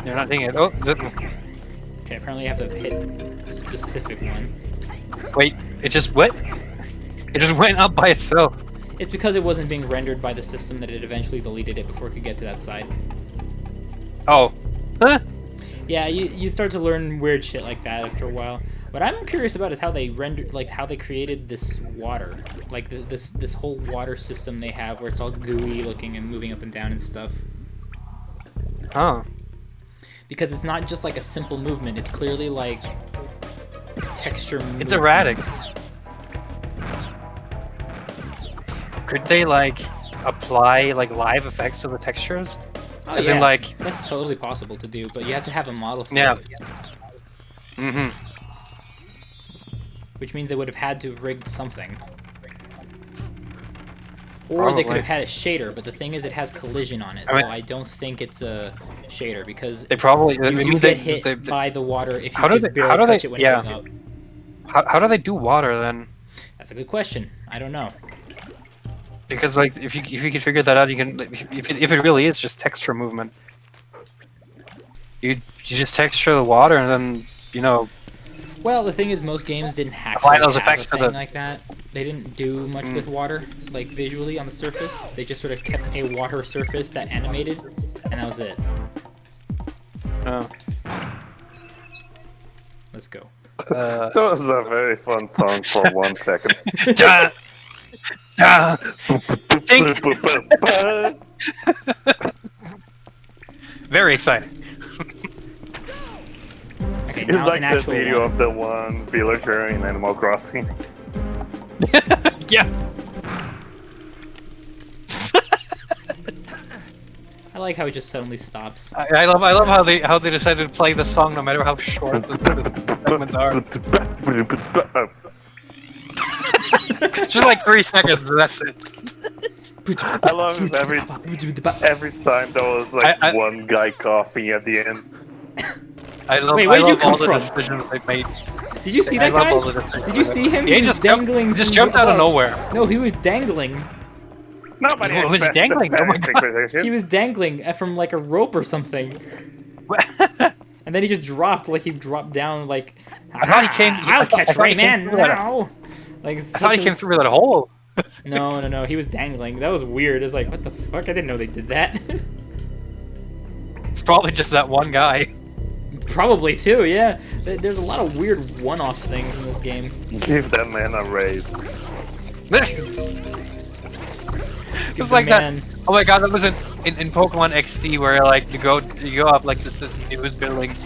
You're not doing it. Oh, Okay, apparently you have to hit a specific one. wait! It just what? It just went up by itself. It's because it wasn't being rendered by the system that it eventually deleted it before it could get to that side. Oh, huh? Yeah, you start to learn weird shit like that after a while. What I'm curious about is how they rendered, like how they created this water, like this whole water system they have, where it's all gooey looking and moving up and down and stuff. Huh? Because it's not just like a simple movement; it's clearly like texture. It's movement. erratic. Could they like apply like live effects to the textures? Oh, As yeah, in like, that's totally possible to do, but you have to have a model for yeah. it. Mm-hmm. Which means they would have had to have rigged something. Or they could Probably. have had a shader, but the thing is it has collision on it, I mean- so I don't think it's a shader, because They probably. you I do mean, get hit they- by the water if you How do just they- barely how do touch they- it when yeah. it's going up. how do they do water then? That's a good question. I don't know. Because like if you can figure that out, you can if it really is just texture movement. You just texture the water and then Well, the thing is, most games didn't Apply actually those have effects a to thing the- like that. They didn't do much with water, like visually on the surface. They just sort of kept a water surface that animated, and that was it. Let's go. That was a very fun song for 1 second. Da, da. Think. Very exciting. Okay, It's now it's like an the actual video one. of the one villager in Animal Crossing. Yeah. I like how it just suddenly stops. I love how they decided to play the song no matter how short the segments are. Just like 3 seconds. That's it. I love it every time there was like I- one guy coughing at the end. Wait, where did you come all the from? decisions they made. Did you see I that love guy? all the decisions Did you they see made. him? Yeah, He he was just dangling. jumped, just from jumped out of above. nowhere. No, he was dangling. Nobody He was expects dangling, this oh my Spanish God. conversation. He was dangling from like a rope or something, and then he just dropped. Like he dropped down. Like I thought he came- I'll catch I thought he came Rayman through that- now. Like I thought he came through that hole. No. He was dangling. That was weird. It's like, what the fuck? I didn't know they did that. It's probably just that one guy. Probably too. Yeah. There's a lot of weird one-off things in this game. Give that man a raise. Give It's the like man- that. Oh my god, that was in Pokemon XD where like you go up like this news building,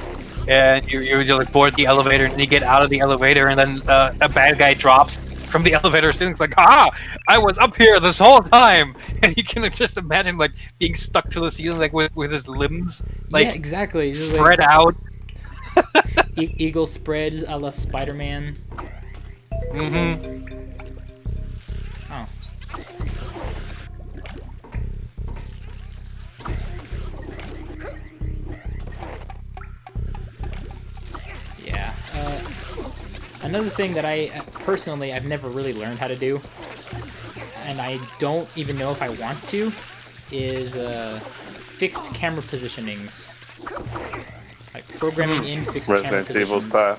and you like board the elevator, and then you get out of the elevator, and then a bad guy drops from the elevator ceiling. It's like, I was up here this whole time, and you can just imagine like being stuck to the ceiling like with his limbs like yeah, exactly. It's just spread out. Eagle spreads a la Spider-Man. Mm-hmm. Oh. Yeah. Another thing that I personally I've never really learned how to do, and I don't even know if I want to, is fixed camera positionings. Like programming in fixed camera Resident Evil positions. style.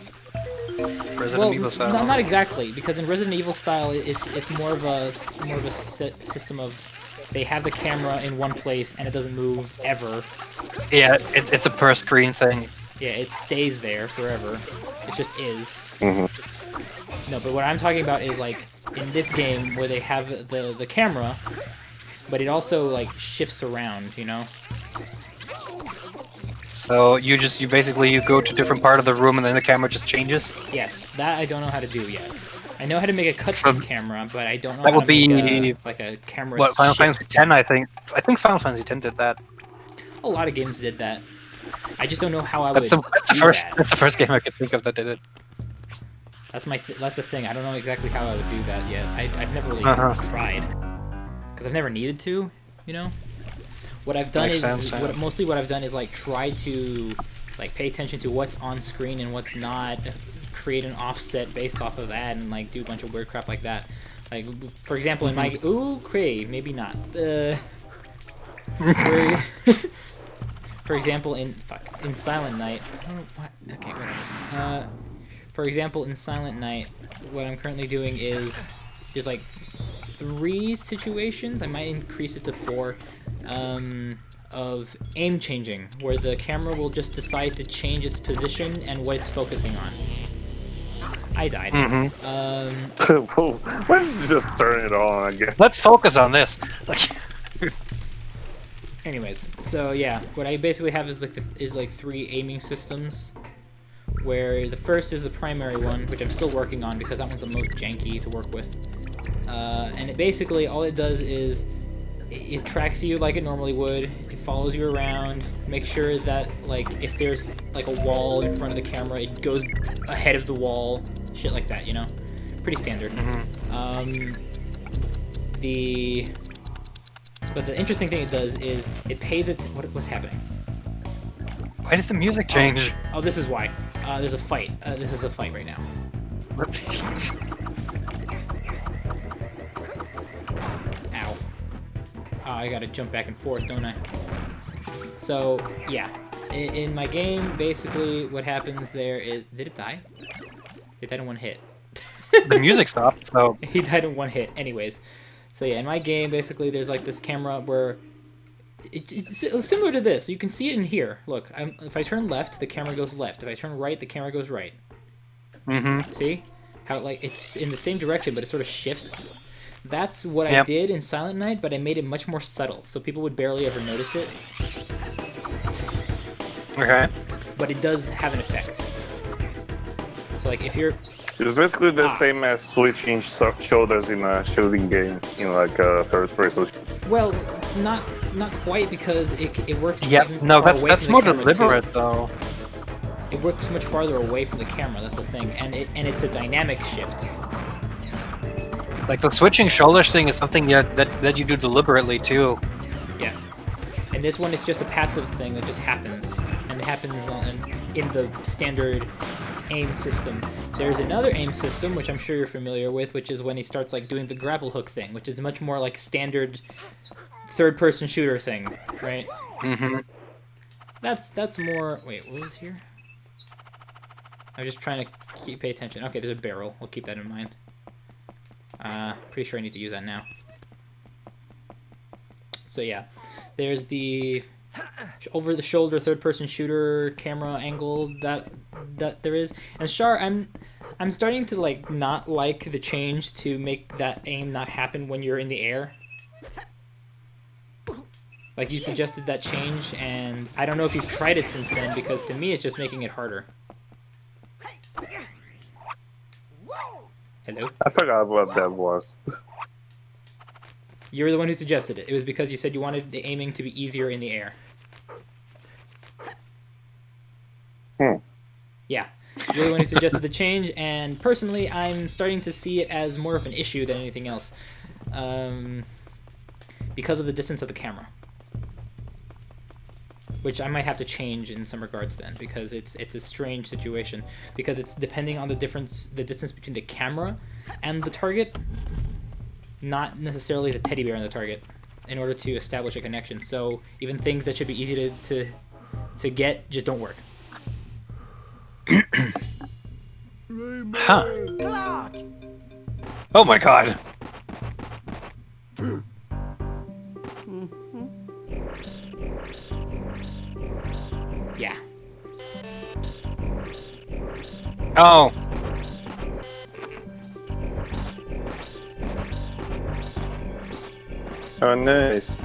Resident Evil style. Not exactly, because in Resident Evil style, it's more of a system of they have the camera in one place and it doesn't move ever. Yeah, it's a per screen thing. Yeah, it stays there forever. It just is. Mhm. No, but what I'm talking about is like in this game where they have the camera, but it also like shifts around, you know? So you basically go to a different part of the room and then the camera just changes. Yes, that I don't know how to do yet. I know how to make a cutscene camera, but I don't know That how would to make be like a camera. What Final shift. Fantasy X, I think. I think Final Fantasy X did that. A lot of games did that. I just don't know how I That's would. the first game I could think of that did it. That's that's the thing. I don't know exactly how I would do that yet. I've never really tried because I've never needed to. You know, what I've done Makes is sense, yeah. mostly what I've done is like try to like pay attention to what's on screen and what's not, create an offset based off of that, and like do a bunch of weird crap like that. Like for example, in my maybe not. For example, in Silent Night. I don't know what. Okay, whatever. For example, in Silent Night, what I'm currently doing is there's like 3 situations. I might increase it to 4. Of aim changing, where the camera will just decide to change its position and what it's focusing on. I died. Why don't you just turn it on again? Let's focus on this. Anyways, so yeah, what I basically have is like 3 aiming systems, where the first is the primary one, which I'm still working on because that one's the most janky to work with. And it basically all it does is it tracks you like it normally would. It follows you around, makes sure that like if there's like a wall in front of the camera, it goes ahead of the wall, shit like that, you know, pretty standard. But the interesting thing it does is it pays it. What's happening? Why did the music change? Oh, this is why. There's a fight. This is a fight right now. Ow. Oh, I gotta jump back and forth, don't I? So, yeah. In my game, basically, what happens there is... Did it die? It died in one hit. The music stopped, so... He died in one hit. Anyways. So yeah, in my game, basically, there's like this camera where... It's similar to this. You can see it in here. Look, if I turn left, the camera goes left. If I turn right, the camera goes right. See? How, like, it's in the same direction, but it sort of shifts. That's what I did in Silent Night, but I made it much more subtle, so people would barely ever notice it. Okay. But it does have an effect. So, like, if you're... It's basically the same as switching shoulders in a shooting game, in like a third-person. Well, not quite, because it works. Yeah, no, that's more deliberate though. It works much farther away from the camera. That's the thing, and it's a dynamic shift. Like the switching shoulders thing is something that you do deliberately too. Yeah, and this one is just a passive thing that just happens, and it happens in the standard aim system. There's another aim system, which I'm sure you're familiar with, which is when he starts like doing the grapple hook thing, which is much more like standard third-person shooter thing, right? That's more... Wait, what was here? I'm just trying to pay attention. Okay, there's a barrel. I'll keep that in mind. Pretty sure I need to use that now. So yeah, there's the over-the-shoulder third-person shooter camera angle that there is. And Char, I'm starting to like not like the change to make that aim not happen when you're in the air. Like you suggested that change, and I don't know if you've tried it since then, because to me it's just making it harder. Hello? I forgot what that was. You were the one who suggested it. It was because you said you wanted the aiming to be easier in the air. Yeah. You're the one who suggested the change, and personally, I'm starting to see it as more of an issue than anything else. Because of the distance of the camera. Which I might have to change in some regards then, because it's a strange situation. Because it's depending on the distance between the camera and the target, not necessarily the teddy bear and the target, in order to establish a connection. So even things that should be easy to get just don't work. Huh. Oh my god. Yeah. Oh. Oh, nice.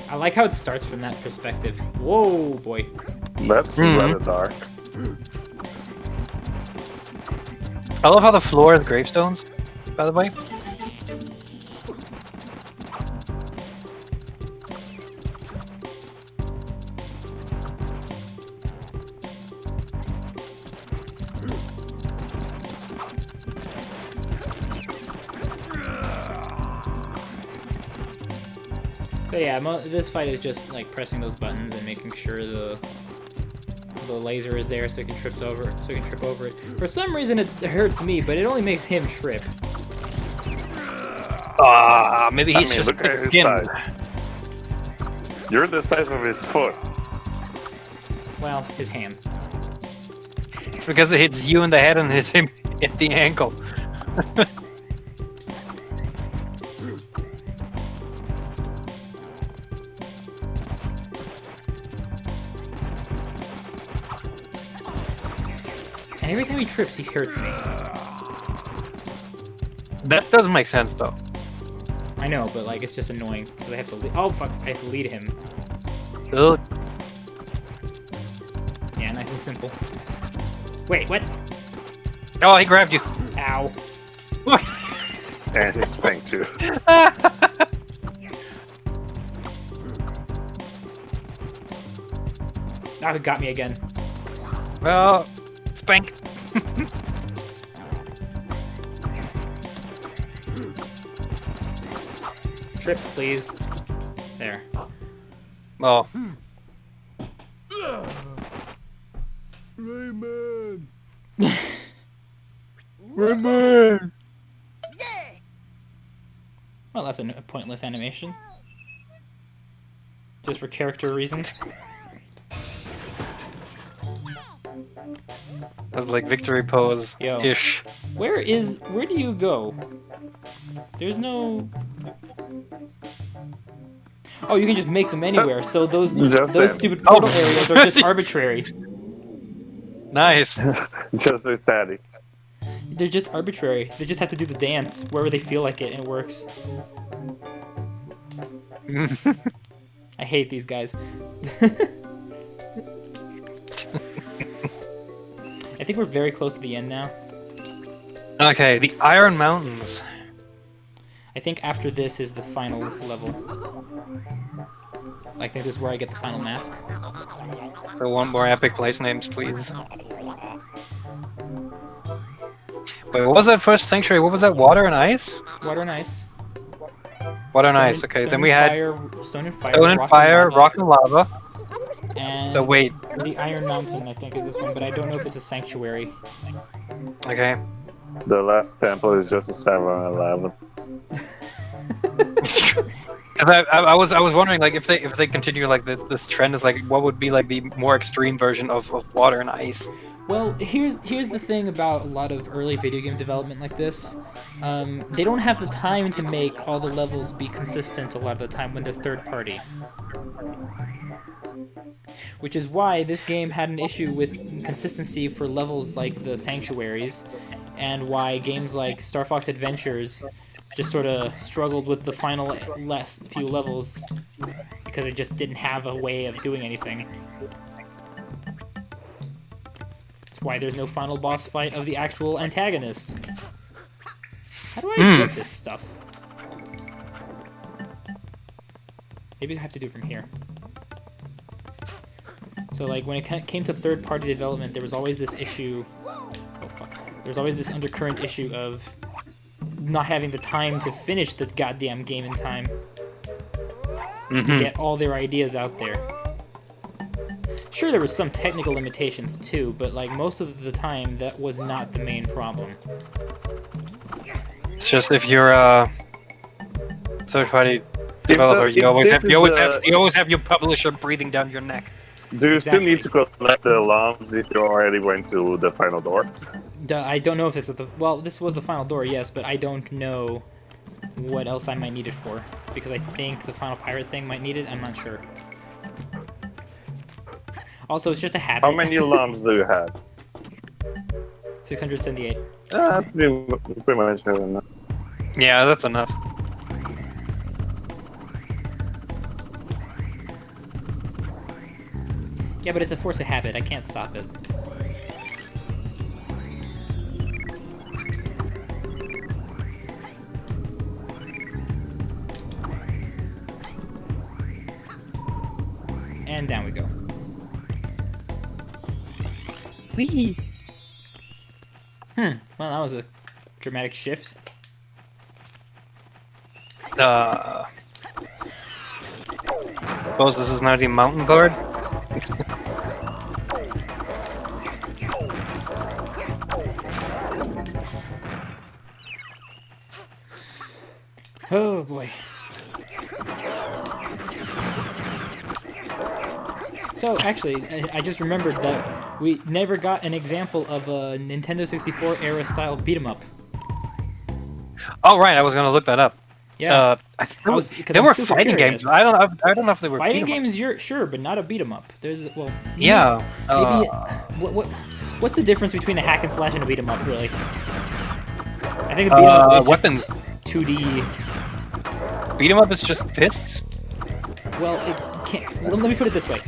I like how it starts from that perspective. Whoa, boy. That's rather dark. I love how the floor is gravestones, by the way. So yeah, this fight is just like pressing those buttons and making sure the laser is there so it can trip over it. For some reason it hurts me, but it only makes him trip. Maybe he's just look at his skin. size. You're the size of his foot. Well, his hand. It's because it hits you in the head and hits him at the ankle. And every time he trips, he hurts me. That doesn't make sense though. I know, but like it's just annoying because I have to. Oh fuck! I have to lead him. Ugh. Yeah, nice and simple. Wait, what? Oh, he grabbed you. Ow! And he spanked you. Oh, he got me again. Well, spank. Trip, please. There. Oh. Rayman! Rayman! Well, that's a pointless animation. Just for character reasons. That's like victory pose Yo. ish. Where do you go? There's no. Oh, you can just make them anywhere. So those dance. stupid portal areas are just arbitrary. Nice. Just aesthetic. They're just arbitrary. They just have to do the dance wherever they feel like it, and it works. I hate these guys. I think we're very close to the end now. Okay, the Iron Mountains. I think after this is the final level. I think this is where I get the final mask. So one more epic place names, please. Wait, what was that first sanctuary? What was that? Water and ice? Water and ice. Water and ice. Okay, then we had Stone and Fire, Stone and Fire, Rock and Lava. And So wait. the Iron Mountain, I think, is this one, but I don't know if it's a sanctuary. Okay. The last temple is just a 7-Eleven. I was wondering like if they continue like this trend is like what would be like the more extreme version of water and ice. Well, here's the thing about a lot of early video game development like this. They don't have the time to make all the levels be consistent a lot of the time when they're third party. Which is why this game had an issue with consistency for levels like the Sanctuaries, and why games like Star Fox Adventures just sort of struggled with the final last few levels because it just didn't have a way of doing anything. That's why there's no final boss fight of the actual antagonist. How do I get this stuff? Maybe I have to do it from here. So, like, when it came to third-party development, there was always this issue... Oh, fuck. There was always this undercurrent issue of not having the time to finish the goddamn game in time. To get all their ideas out there. Sure, there was some technical limitations, too, but, like, most of the time, that was not the main problem. It's just if you're a third-party developer, you always have your publisher breathing down your neck. Do you still need to collect the alarms if you already went to the final door? I don't know if this is the... Well, this was the final door, yes, but I don't know what else I might need it for. Because I think the final pirate thing might need it, I'm not sure. Also, it's just a habit. How many alarms do you have? 678. Pretty much enough. Yeah, that's enough. Yeah, but it's a force of habit. I can't stop it. And down we go. Whee! Well, that was a dramatic shift. Suppose this is now the mountain guard? Oh boy. So actually, I just remembered that we never got an example of a Nintendo 64 era style beat 'em up. Oh right, I was gonna look that up. Yeah, They were fighting games. I don't know if they were fighting games. Sure, but not a beat 'em up. There's maybe what's the difference between a hack and slash and a beat 'em up really? I think a beat 'em up is weapons. just 2D. Beat 'em up is just fists. Well, it can't. Let me put it this way: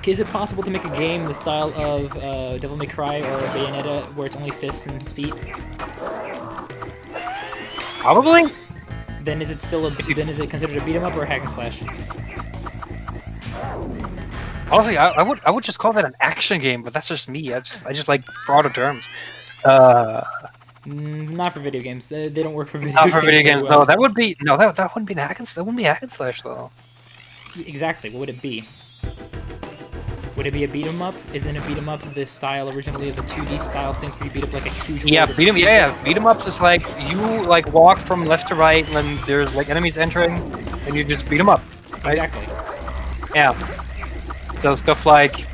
is it possible to make a game the style of Devil May Cry or Bayonetta, where it's only fists and feet? Probably. Then is it still then is it considered a beat 'em up or a hack and slash? Honestly, I would just call that an action game, but that's just me. I just like broader terms. Not for video games. They don't work for video games. Not for video games. Well. No, that wouldn't be that wouldn't be hack and slash though. Exactly. What would it be? Would it be a beat 'em up? Isn't a beat 'em up the style originally of the 2D style thing where you beat up like a huge? Yeah, beat 'em. Yeah, beat 'em ups is like you like walk from left to right, and then there's like enemies entering, and you just beat 'em up. Right? Exactly. Yeah. So stuff like,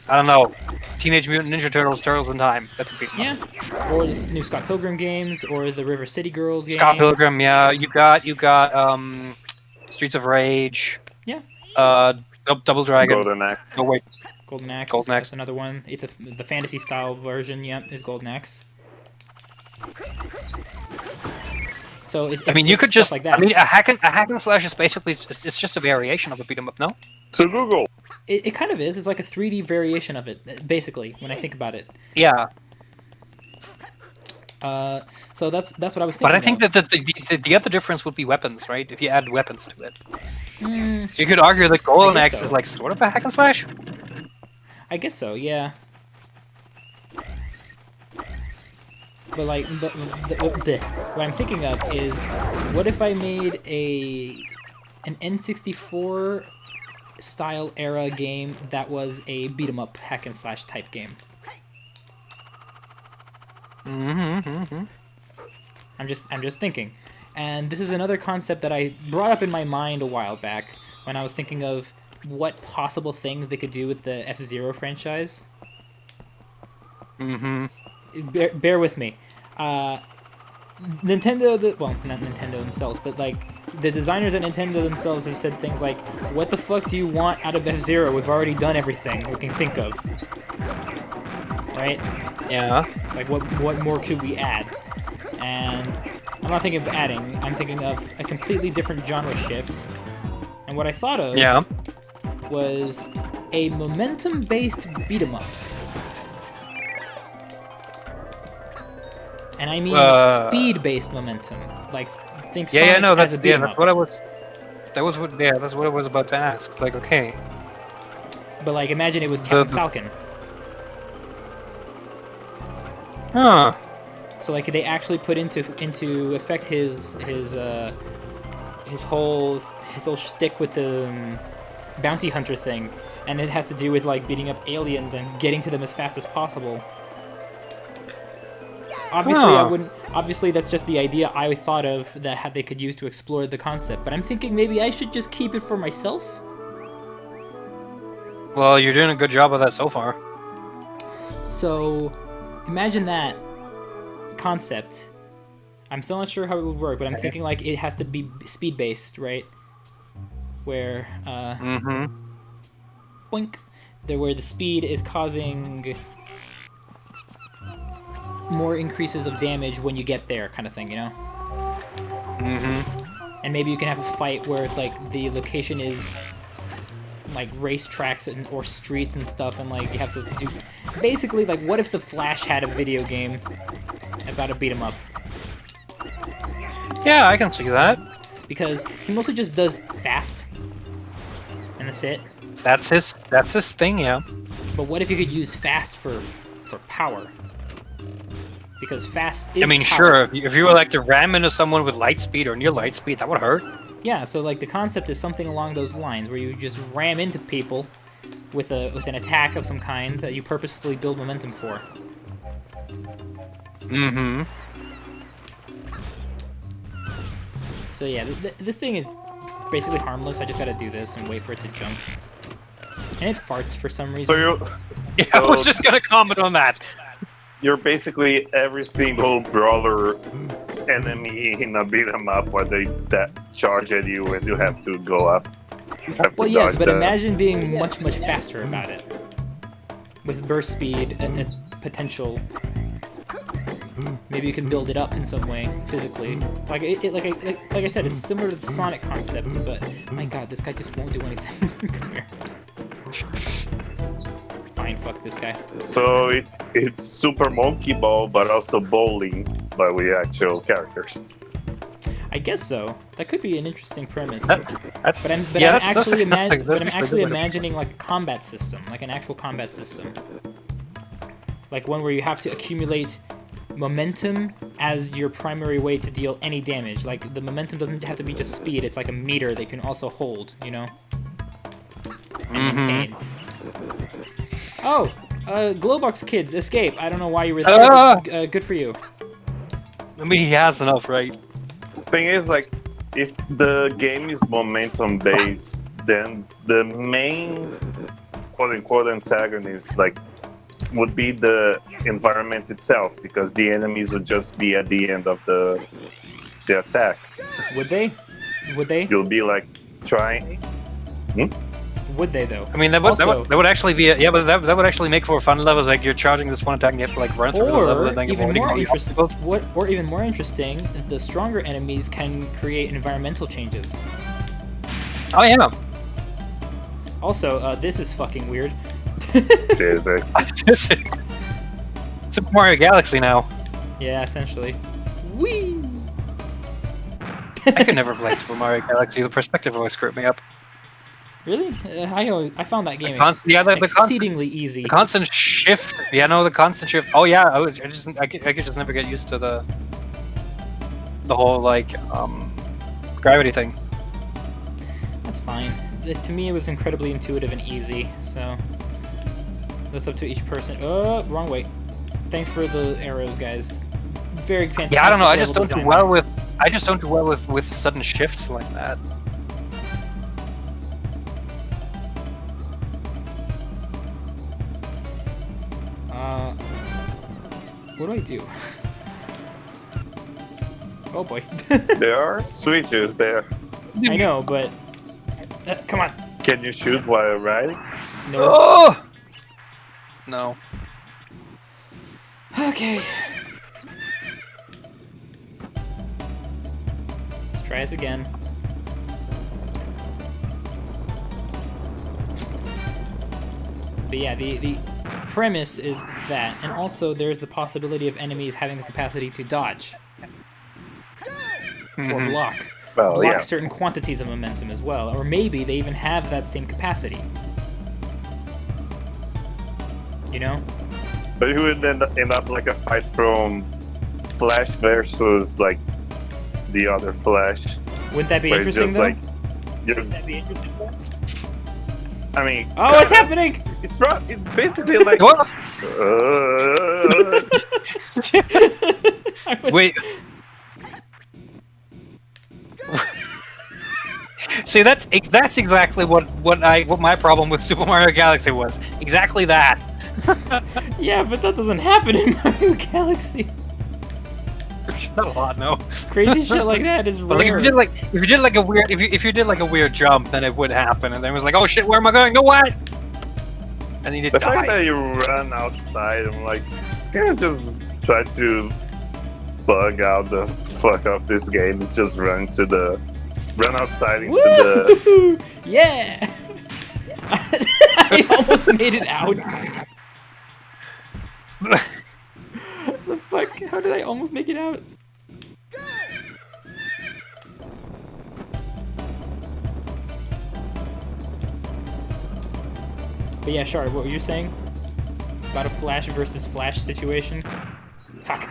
I don't know, Teenage Mutant Ninja Turtles, Turtles in Time. That's a beat 'em up. Yeah. Or the new Scott Pilgrim games, or the River City Girls game. Scott Pilgrim. Yeah, you got Streets of Rage. Yeah. Double Dragon. Golden Axe. Oh wait. Golden Axe. Golden Axe. That's another one. It's the fantasy style version. Yep, is Golden Axe. So you could just like that. I mean, a hack and slash is basically it's just a variation of a beat 'em up, no? To Google. It kind of is. It's like a 3D variation of it, basically, when I think about it. Yeah. So that's what I was thinking. But I think that the other difference would be weapons, right? If you add weapons to it. So you could argue that Golden Axe is like sort of a hack and slash. I guess so, yeah. But like, what I'm thinking of is, what if I made an N64 style era game that was a beat 'em up hack and slash type game? I'm just thinking. And this is another concept that I brought up in my mind a while back when I was thinking of what possible things they could do with the F-Zero franchise. Bear with me. Nintendo, well, not Nintendo themselves, but like the designers at Nintendo themselves have said things like, "What the fuck do you want out of F-Zero? We've already done everything we can think of." Right? Yeah. Like, what more could we add? And I'm not thinking of adding. I'm thinking of a completely different genre shift. And what I thought of was a momentum-based beat-em-up. And I mean speed-based momentum. Like, think Sonic as a beat-em-up. That's what I was. That's what I was about to ask. Like, okay. But like, imagine it was Captain Falcon. Huh. So like, they actually put into effect his whole shtick with the bounty hunter thing, and it has to do with like beating up aliens and getting to them as fast as possible. Obviously, I wouldn't. Obviously, that's just the idea I thought of that they could use to explore the concept. But I'm thinking maybe I should just keep it for myself. Well, you're doing a good job of that so far. So, imagine that concept. I'm still not sure how it would work, but I'm thinking like it has to be speed-based, right? Where boink, where the speed is causing more increases of damage when you get there, kind of thing, you know? And maybe you can have a fight where it's like the location is like racetracks or streets and stuff, and like you have to do basically like, what if the Flash had a video game about a beat 'em up? Yeah, I can see that. Because he mostly just does fast, and that's it. That's his thing, yeah. But what if you could use fast for power? Because fast is power. Sure, if you were like to ram into someone with light speed or near light speed, that would hurt. Yeah, so like the concept is something along those lines, where you just ram into people with an attack of some kind that you purposefully build momentum for. So yeah, this thing is basically harmless. I just gotta do this and wait for it to jump. And it farts for some reason. I was just gonna comment on that. You're basically every single brawler enemy in a beat 'em up where they charge at you and you have to go up. Well, yes, but imagine being much faster about it, with burst speed and potential. Maybe you can build it up in some way physically. Like I said, it's similar to the Sonic concept, but my God, this guy just won't do anything. Come here. Fine, fuck this guy. So it's Super Monkey Ball, but also bowling, but with actual characters. I guess so. That could be an interesting premise. But I'm actually imagining like a combat system, like an actual combat system, like one where you have to accumulate momentum as your primary way to deal any damage. Like the momentum doesn't have to be just speed; it's like a meter that you can also hold, you know. And maintain. Oh, Glowbox kids, escape! I don't know why you were there. Good for you. I mean, he has enough, right? Thing is, like, if the game is momentum based, then the main quote-unquote antagonist, like, would be the environment itself, because the enemies would just be at the end of the attack. Would they? Would they? You'll be like trying. Would they though? I mean, that would actually be but that would actually make for fun levels. Like you're charging this one attack and you have to like run through the level and then even more interesting, the stronger enemies can create environmental changes. Oh yeah. Also, this is fucking weird. Jesus. It's Super Mario Galaxy now. Yeah, essentially. Whee! I could never play Super Mario Galaxy. The perspective always screwed me up. Really? I found that game exceedingly easy. The constant shift. Yeah, no, the constant shift. Oh yeah, I could just never get used to the whole like gravity thing. That's fine. To me, it was incredibly intuitive and easy. So that's up to each person. Oh, wrong way. Thanks for the arrows, guys. Very fantastic. Yeah, I don't know. I just don't do well with I just don't do well with sudden shifts like that. What do I do? Oh boy. There are switches there. I know, but come on. Can you shoot while riding? No. Oh! No. Okay. Let's try this again. But yeah, the premise is that, and also there's the possibility of enemies having the capacity to dodge or block. Well, Block yeah. certain quantities of momentum as well, or maybe they even have that same capacity. You know? But it would end up like a fight from Flash versus like the other Flash. Wouldn't that be where it's interesting just though? like, wouldn't that be interesting though? I mean, Oh, what's happening? It's basically like. What? Wait. See, that's exactly what my problem with Super Mario Galaxy was. Exactly that. Yeah, but that doesn't happen in Mario Galaxy. Not a lot, no. Crazy shit like that is But like, rare. if you did like a weird jump, then it would happen, and then it was like, oh shit, where am I going? No, what? And then you The fact die. that you run outside, I'm like, can I just try to bug out the fuck of this game and just run outside into the. Woo! Yeah! I almost made it out. The fuck? How did I almost make it out? But yeah, Shard, what were you saying? About a Flash versus Flash situation? Fuck.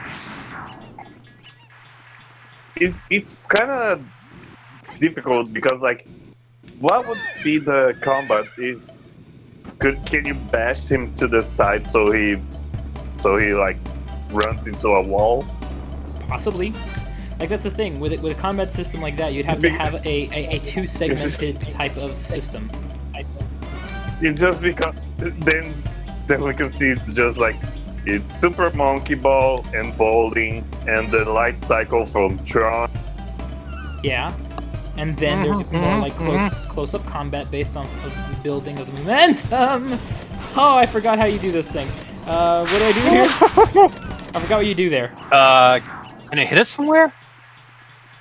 It's kind of difficult because, like, what would be the combat if can you bash him to the side so he like runs into a wall? Possibly. Like, that's the thing. With a combat system like that, you'd have to have a two-segmented type of system. It just because then we can see it's just like it's Super Monkey Ball and bowling and the light cycle from Tron. Yeah. And then there's more like close-up combat based on the building of the momentum. Oh, I forgot how you do this thing. What do I do here? I forgot what you do there. Can I hit it somewhere?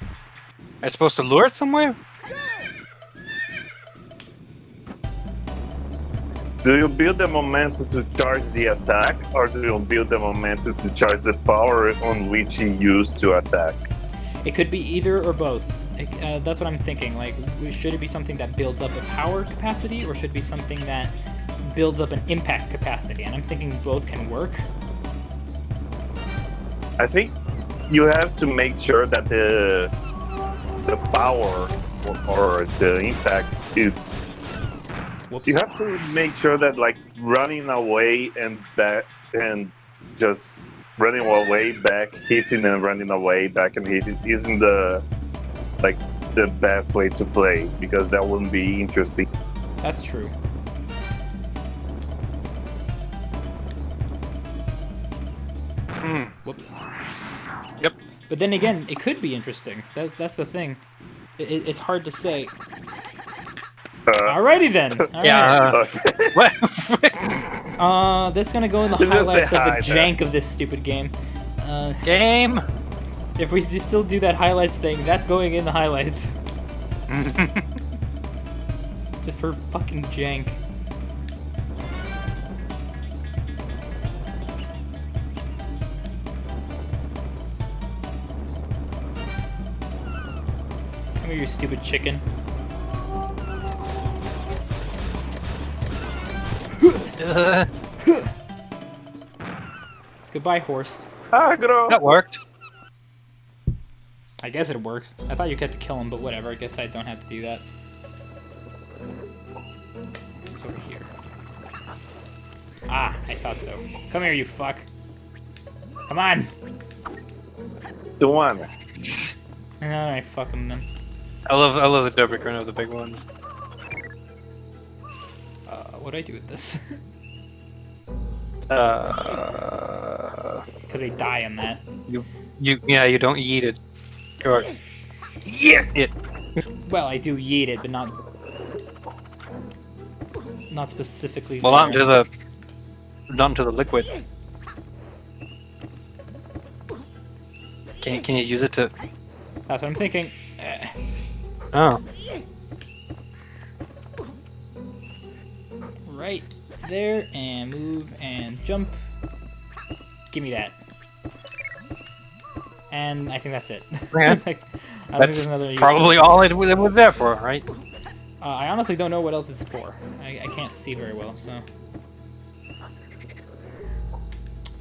Am I supposed to lure it somewhere? Do you build the momentum to charge the attack, or do you build the momentum to charge the power on which you use to attack? It could be either or both. That's what I'm thinking. Like, should it be something that builds up a power capacity, or should it be something that builds up an impact capacity? And I'm thinking both can work. I think you have to make sure that the power or the impact it's. Whoops. You have to make sure that like running away and back and just running away back, hitting and running away back and hitting isn't the best way to play, because that wouldn't be interesting. That's true. Whoops. Yep. But then again, it could be interesting. That's the thing. It's hard to say. Alrighty then. All right. Yeah. What? That's gonna go in the Just say highlights of the hi, jank of this stupid game. Game. If we still do that highlights thing, that's going in the highlights. Just for fucking jank. Come here, you stupid chicken. Goodbye, horse. That worked. I guess it works. I thought you had to kill him, but whatever. I guess I don't have to do that. It's over here. Ah, I thought so. Come here, you fuck. Come on. The one. Alright, fuck them then. I love the double run of the big ones. What do I do with this? Uh, Because they die on that. you don't yeet it. Or yeet it. Well, I do yeet it, but not specifically. Well, not into the liquid. Can you use it to? That's what I'm thinking. Oh. Right there, and move and jump. Give me that. And I think that's it. Okay. I don't think That's there's another use probably for it. all it was there for, right? I honestly don't know what else it's for. I can't see very well, so.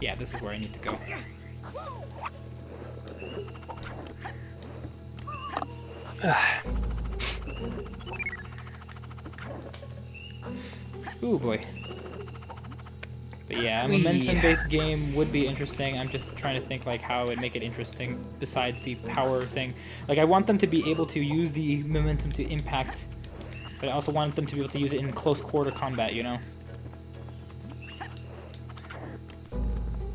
Yeah, this is where I need to go. Ooh boy. But yeah, a momentum-based game would be interesting. I'm just trying to think like how I would make it interesting besides the power thing. Like I want them to be able to use the momentum to impact, but I also want them to be able to use it in close quarter combat, you know?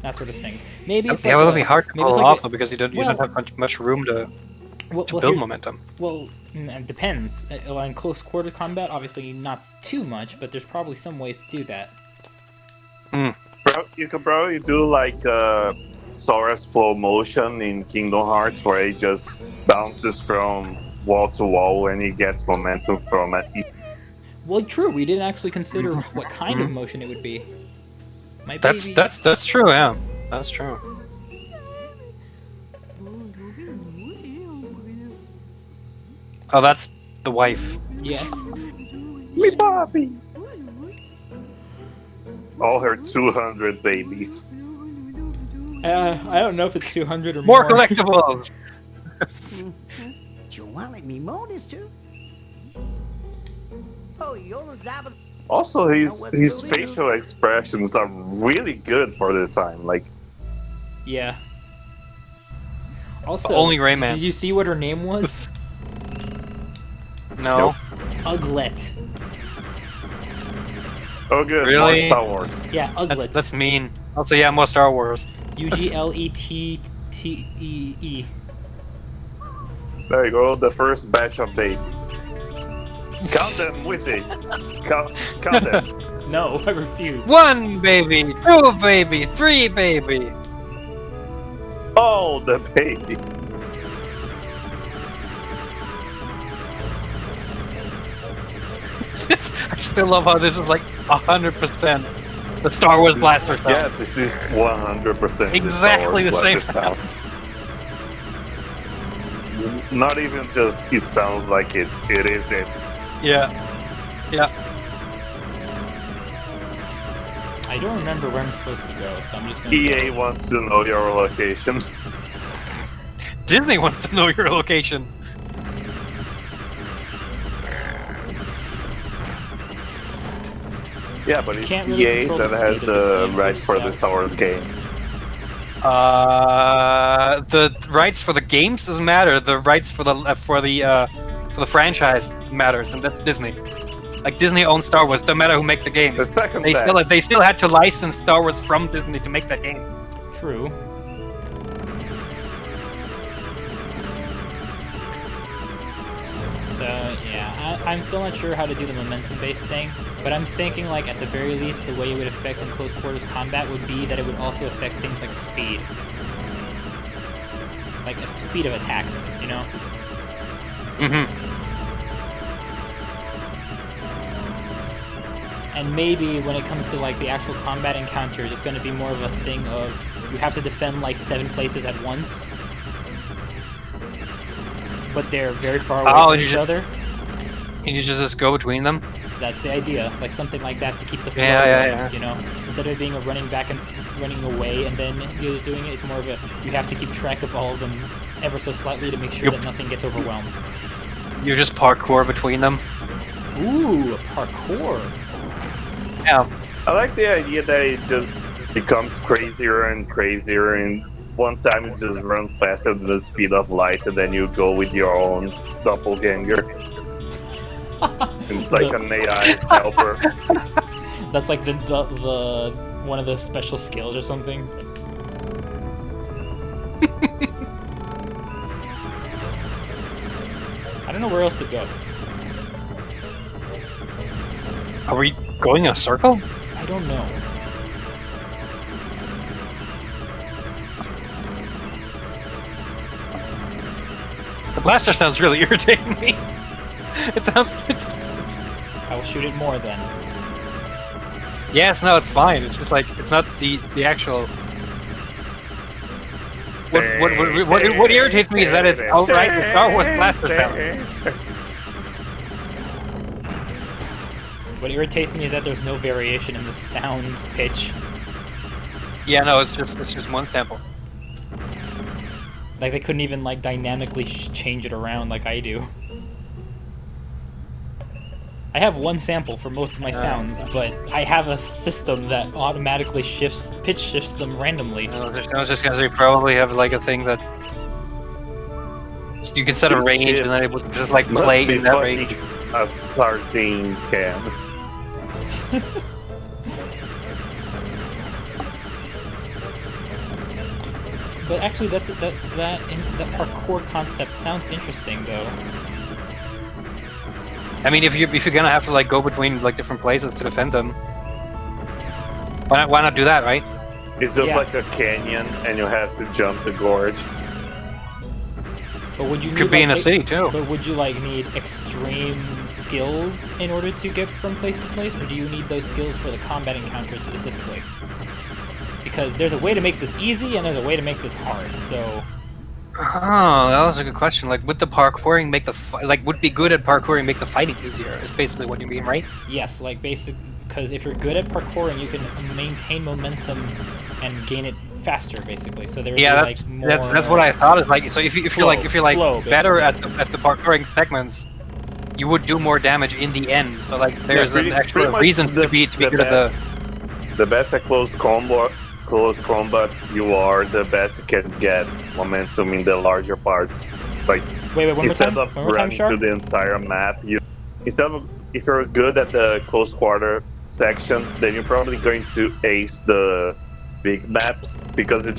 That sort of thing. Maybe it's Yeah, like well, a- it'll be hard to maybe it's pull like off though because you don't well- have much room to well, build here- momentum. Well, it depends. In close quarter combat, obviously not too much, but there's probably some ways to do that. Bro, you can probably do like Sora's flow motion in Kingdom Hearts, where it just bounces from wall to wall and he gets momentum from it. Well, true. We didn't actually consider what kind of motion it would be. My That's baby. that's true. Yeah, that's true. Oh, that's the wife. Yes. Me Bobby! All her 200 babies. I don't know if it's 200 or More collectibles. You wanted me more this too? Oh, you're the Also, his facial expressions are really good for the time. Like, Yeah. Also, Only Rayman. Did you see what her name was? No. Uglet. oh good, Really? more Star Wars. Yeah, Uglet. That's mean. Also, yeah, more Star Wars. Uglettee. There you go, the first batch of baby. Count them with it. Count them. No, I refuse. 1 baby, 2 baby, 3 baby. Oh, the baby. I still love how this is like 100% the Star Wars blaster sound. Yeah, this is 100% Exactly the same sound. It's not even just it sounds like it. It is it. Yeah. Yeah. I don't remember where I'm supposed to go, so I'm just gonna EA wants to know your location. Disney wants to know your location. Yeah, but it's can't really EA control that the has speed of the the scene, rights which for the sucks. Star Wars games. The rights for the games doesn't matter. The rights for the franchise matters, and that's Disney. Like Disney owns Star Wars, no matter who make the games. The second They batch. still had to license Star Wars from Disney to make that game. True. So yeah, I'm still not sure how to do the momentum-based thing, but I'm thinking like at the very least the way it would affect in close quarters combat would be that it would also affect things like speed, like speed of attacks, you know. Mm-hmm. And maybe when it comes to like the actual combat encounters, it's going to be more of a thing of you have to defend like 7 places at once, but they're very far away Oh, from you each should- other. Can you just go between them? That's the idea, like something like that to keep the flow Yeah, going, yeah. you know? Instead of it being a running back and running away and then you're doing it, it's more of a, you have to keep track of all of them ever so slightly to make sure Yep. that nothing gets overwhelmed. You just parkour between them. Ooh, parkour. Yeah. I like the idea that it just becomes crazier and crazier, and one time you just run faster than the speed of light, and then you go with your own doppelganger. It's like an AI helper. That's like the one of the special skills or something. I don't know where else to go. Are we going in a circle? I don't know. The blaster sounds really irritating me. It sounds. I will shoot it more then. Yes, no, it's fine. It's just like it's not the actual. What irritates me is that it's outright the Star Wars blaster sound. What irritates me is that there's no variation in the sound pitch. Yeah, no, it's just one sample. Like they couldn't even like dynamically change it around like I do. I have one sample for most of my sounds, but I have a system that automatically pitch shifts them randomly. No, just because we probably have like a thing that you can set a range and then it will just like play in that range. A sardine can. But actually, that parkour concept sounds interesting, though. I mean, if you're gonna have to like go between like different places to defend them, why not do that, right? It's just Yeah. like a canyon, and you have to jump the gorge. But would you Could need, be like, in a city too. But would you like need extreme skills in order to get from place to place, or do you need those skills for the combat encounters specifically? Because there's a way to make this easy and there's a way to make this hard. So Oh, that was a good question. Like, would the parkouring make the would be good at parkouring make the fighting easier? Is basically what you mean, right? yes, like because if you're good at parkouring, you can maintain momentum and gain it faster, basically. So there's Yeah, like more, that's what I thought. Is like, so if you're flow, better at the parkouring segments, you would do more damage in the end. So like, there's an actual pretty much reason to be good at the. The best at close combat, you are the best you can get momentum in the larger parts. Like Wait, one more instead time. of One more time, running Shark. through the entire map, if you're good at the close quarter section, then you're probably going to ace the big maps because you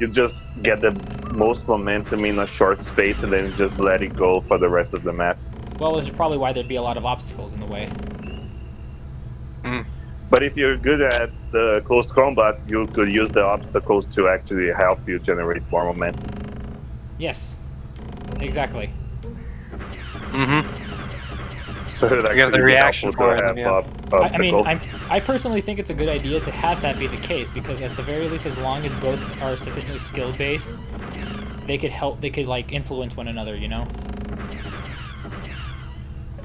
just get the most momentum in a short space and then just let it go for the rest of the map. Well, which is probably why there'd be a lot of obstacles in the way. But if you're good at the close combat, you could use the obstacles to actually help you generate more momentum. Yes, exactly. So it You have the actually reaction helpful for to it, have yeah. I mean, obstacles. I personally think it's a good idea to have that be the case because, at the very least, as long as both are sufficiently skill based, they could help. They could like influence one another. You know.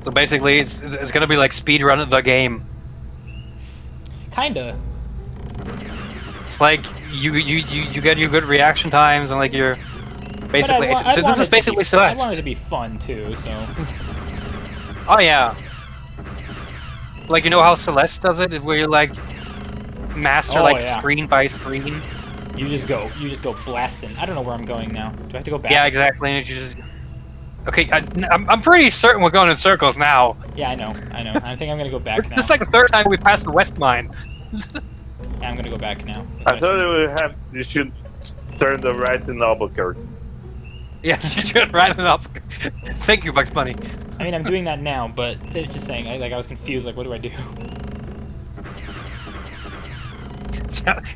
So basically, it's gonna be like speedrun the game. Kinda. It's like you get your good reaction times and like you're basically. So this is basically I Celeste. want it to be fun too. So. Oh yeah. Like, you know how Celeste does it, where you like master Oh, like yeah. screen by screen. You just go blasting. I don't know where I'm going now. Do I have to go back? Yeah, exactly. And you just. Okay, I'm pretty certain we're going in circles now. Yeah, I know. I think I'm gonna go back now. This is like the third time we passed the West Mine. Yeah, I'm gonna go back now. I thought you should turn the right in Albuquerque. Yes, you should right it up. Thank you, Bugs Bunny. I mean, I'm doing that now, but it's just saying. I was confused. Like, what do I do?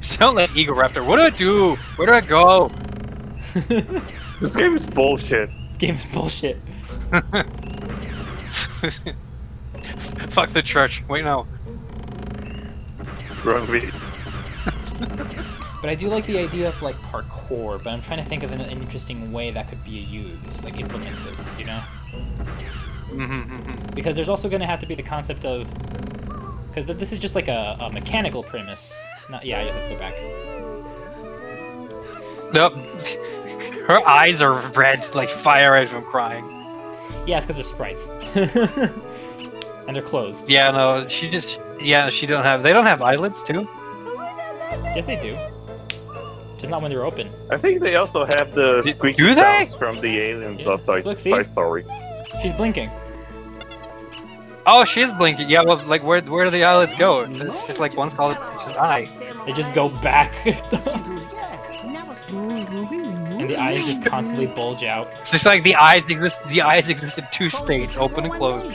Sound like Eagle Raptor. What do I do? Where do I go? This game is bullshit. This game is bullshit. Fuck the church. Wait, no. Wrong video. But I do like the idea of like parkour, but I'm trying to think of an interesting way that could be used, like implemented, you know? Because there's also going to have to be the concept of, because this is just like a mechanical premise. Not, yeah, I just have to go back. Nope. Her eyes are red, like fire red from crying. Yeah, it's because they're sprites. And they're closed. Yeah, no, they don't have eyelids too? Yes, they do. Just not when they're open. I think they also have the Do squeaky they? sounds from the aliens of Toy Look, see? Story. She's blinking. Oh, she is blinking. Yeah, well, like where do the eyelids go? It's just like one solid it's just eye. They just go back. And the eyes just constantly bulge out. It's just like the eyes exist. The eyes exist in two states, open and closed.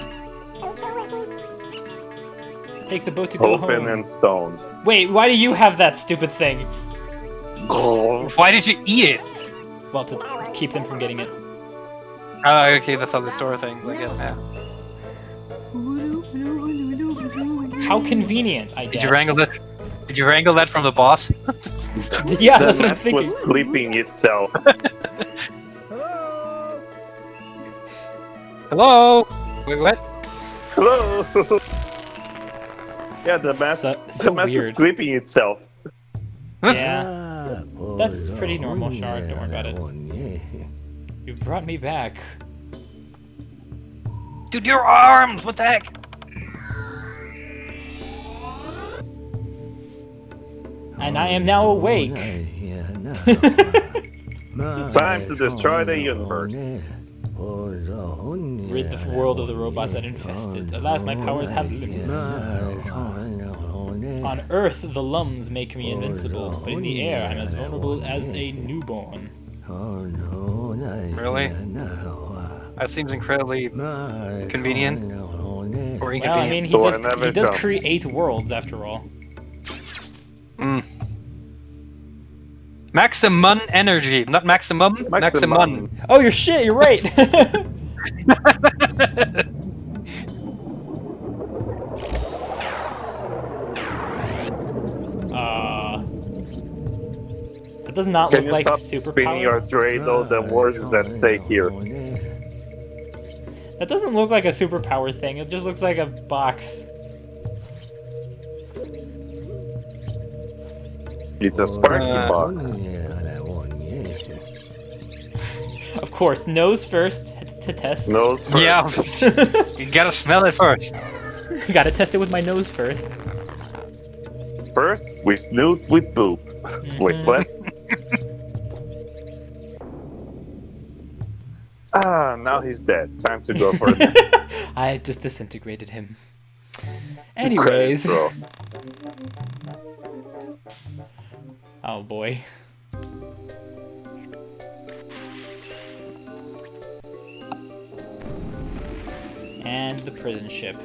Take the boat to go Open home. and stone. Wait, why do you have that stupid thing? Why did you eat it? Well, to keep them from getting it. Oh, okay, that's how they store things, I guess. Yeah. How convenient, I guess. Did you wrangle that? Did you wrangle that from the boss? Yeah, The that's what I'm mess thinking. was sleeping itself. Hello. Wait, what? Hello. Yeah, the mess. So the mess is weird. sleeping itself. Yeah, that's pretty normal, Shard. Don't worry about it. You brought me back. Dude, your arms! What the heck? And I am now awake. Time to destroy the universe. Rid the world of the robots that infest it. Alas, my powers have limits. On Earth, the lums make me invincible, but in the air, I'm as vulnerable as a newborn. Really? That seems incredibly convenient. Or Well, I inconvenient. mean, So I never he does jump. create worlds after all. Maximum energy, not maximum. Maximum. Oh, you're shit. You're right. That does not Can look you like stop superpower. spinning your dreidel? The words that stay here. That doesn't look like a superpower thing. It just looks like a box. It's a sparky box. Of course, nose first to test. Nose first. Yeah, you gotta smell it first. Gotta test it with my nose first. First, we snoot with poop. Wait, what? Now he's dead. Time to go for it. I just disintegrated him. Anyways. Bro. Oh boy. And the prison ship.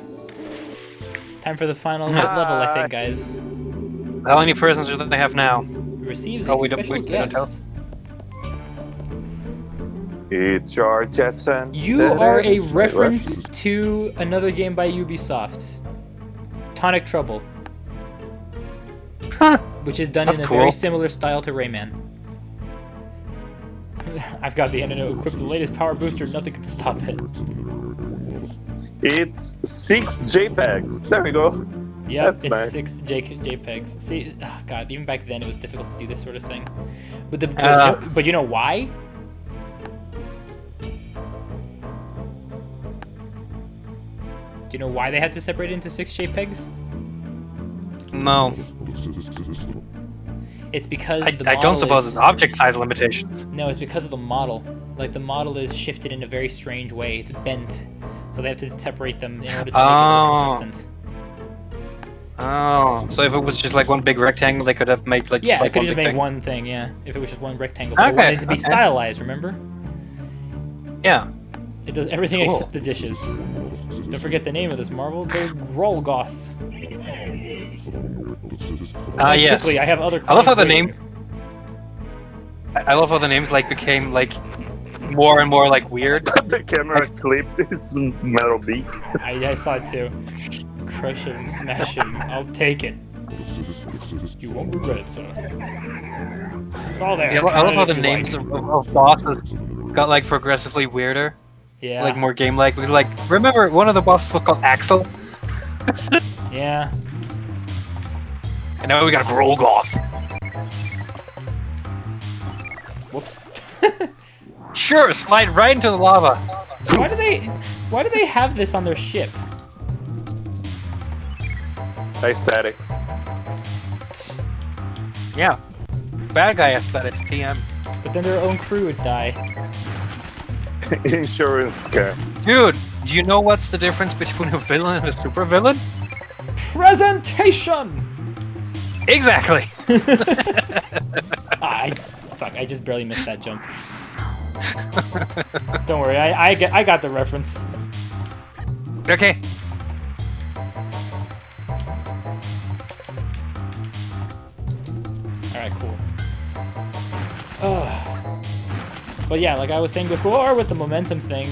Time for the final level, I think, guys. How many prisons do they have now? Receives Oh, a we don't- special we don't tell. guest. It's your Jetson. You are a reference to another game by Ubisoft. Tonic Trouble. Which is done That's in a cool. very similar style to Rayman. I've got the antidote equipped with the latest power booster, nothing can stop it. It's 6 JPEGs. There we go. Yep, That's it's nice. 6 JPEGs. See, oh god, even back then it was difficult to do this sort of thing. But but you know why? Do you know why they had to separate it into 6 JPEGs? No, It's because I the model don't suppose is... it's object size limitations. No, it's because of the model. Like, the model is shifted in a very strange way. It's bent. So they have to separate them in order to make it Oh. look consistent. Oh, so if it was just like one big rectangle, they could have made like Yeah, just it like could one have big just made thing. one thing, yeah. If it was just one rectangle. But they Okay, wanted it to be okay. stylized, remember? Yeah. It does everything Cool. except the dishes. Don't forget the name of this marvel, the Grolgoth. Yes. Quickly, I have other I love how the waiting. name. I love how the names like became like more and more like weird. The camera clipped his metal beak. I saw it too. Crush him, smash him, I'll take it. You won't regret it, sir. It's all there. See, I love Count it how if the you names like. of bosses got like progressively weirder, Yeah. like more game-like. Because like, remember one of the bosses was called Axel, Yeah. and now we got Grolgoth. Whoops. Sure, slide right into the lava. Why do they have this on their ship? Aesthetics. Yeah. bad guy aesthetics, TM. But then their own crew would die. Insurance scam. Dude, do you know what's the difference between a villain and a supervillain? Presentation! Exactly! Fuck, I just barely missed that jump. Don't worry, I got the reference. Okay. Alright, cool. But yeah, like I was saying before with the momentum thing,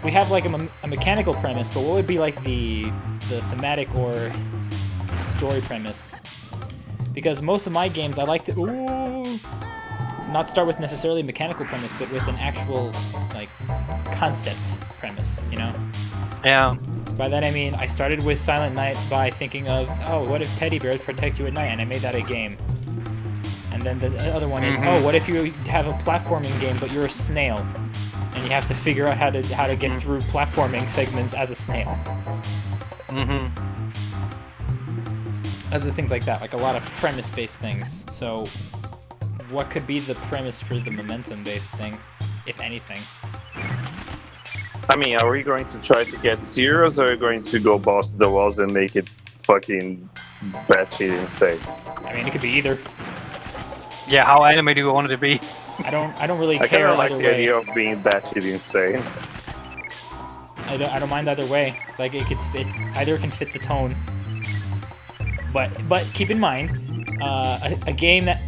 we have like a mechanical premise, but what would be like the thematic or story premise? Because most of my games I like to not start with necessarily a mechanical premise, but with an actual like concept premise, you know? Yeah. By that I mean I started with Silent Night by thinking of, oh, what if teddy bears protect you at night, and I made that a game. And then the other one is, oh, what if you have a platforming game but you're a snail, and you have to figure out how to get through platforming segments as a snail. Other things like that, like a lot of premise-based things. So, what could be the premise for the momentum-based thing, if anything? I mean, are we going to try to get serious, or are we going to go balls to the walls and make it fucking batshit insane? I mean, it could be either. Yeah, how anime do you want it to be? I don't really I care kind of like either the way. idea of being batshit insane. I don't mind either way. Like it either can fit the tone. But keep in mind, a game that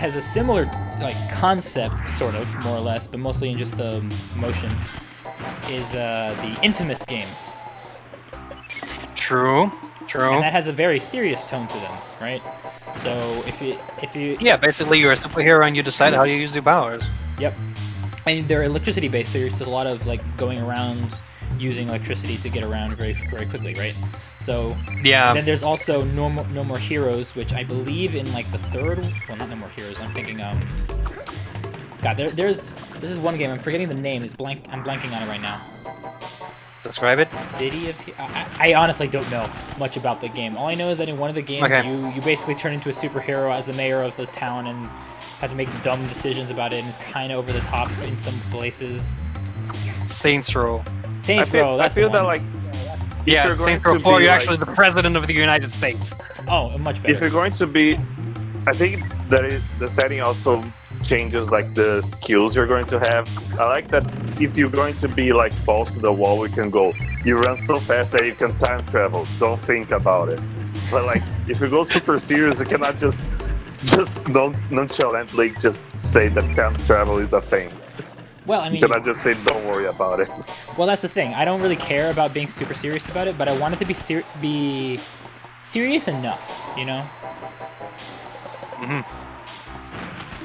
has a similar like concept, sort of, more or less, but mostly in just the motion, is the Infamous games. True. And that has a very serious tone to them, right? So if you Yeah, basically you're a superhero and you decide how you use your powers. Yep. And they're electricity based, so it's a lot of like going around using electricity to get around very very quickly, right? So Yeah. then there's also No More Heroes, which I believe in like the third. Well, not No More Heroes. I'm thinking God, this is one game. I'm forgetting the name. I'm blanking on it right now. Describe it. City of. I honestly don't know much about the game. All I know is that in one of the games, you basically turn into a superhero as the mayor of the town and have to make dumb decisions about it, and it's kind of over the top in some places. Saints Row. Saints Row. That's I feel the that one. like. Yeah, Saints Row 4. You're actually the president of the United States. Oh, much better. If you're going to be, I think that the setting also changes like the skills you're going to have. I like that if you're going to be like balls to the wall, we can go. You run so fast that you can time travel. Don't think about it. But like if you go super serious, you cannot just nonchalantly just say that time travel is a thing. Well, I mean, you cannot just say don't worry about it. Well, that's the thing. I don't really care about being super serious about it, but I want it to be serious enough, you know?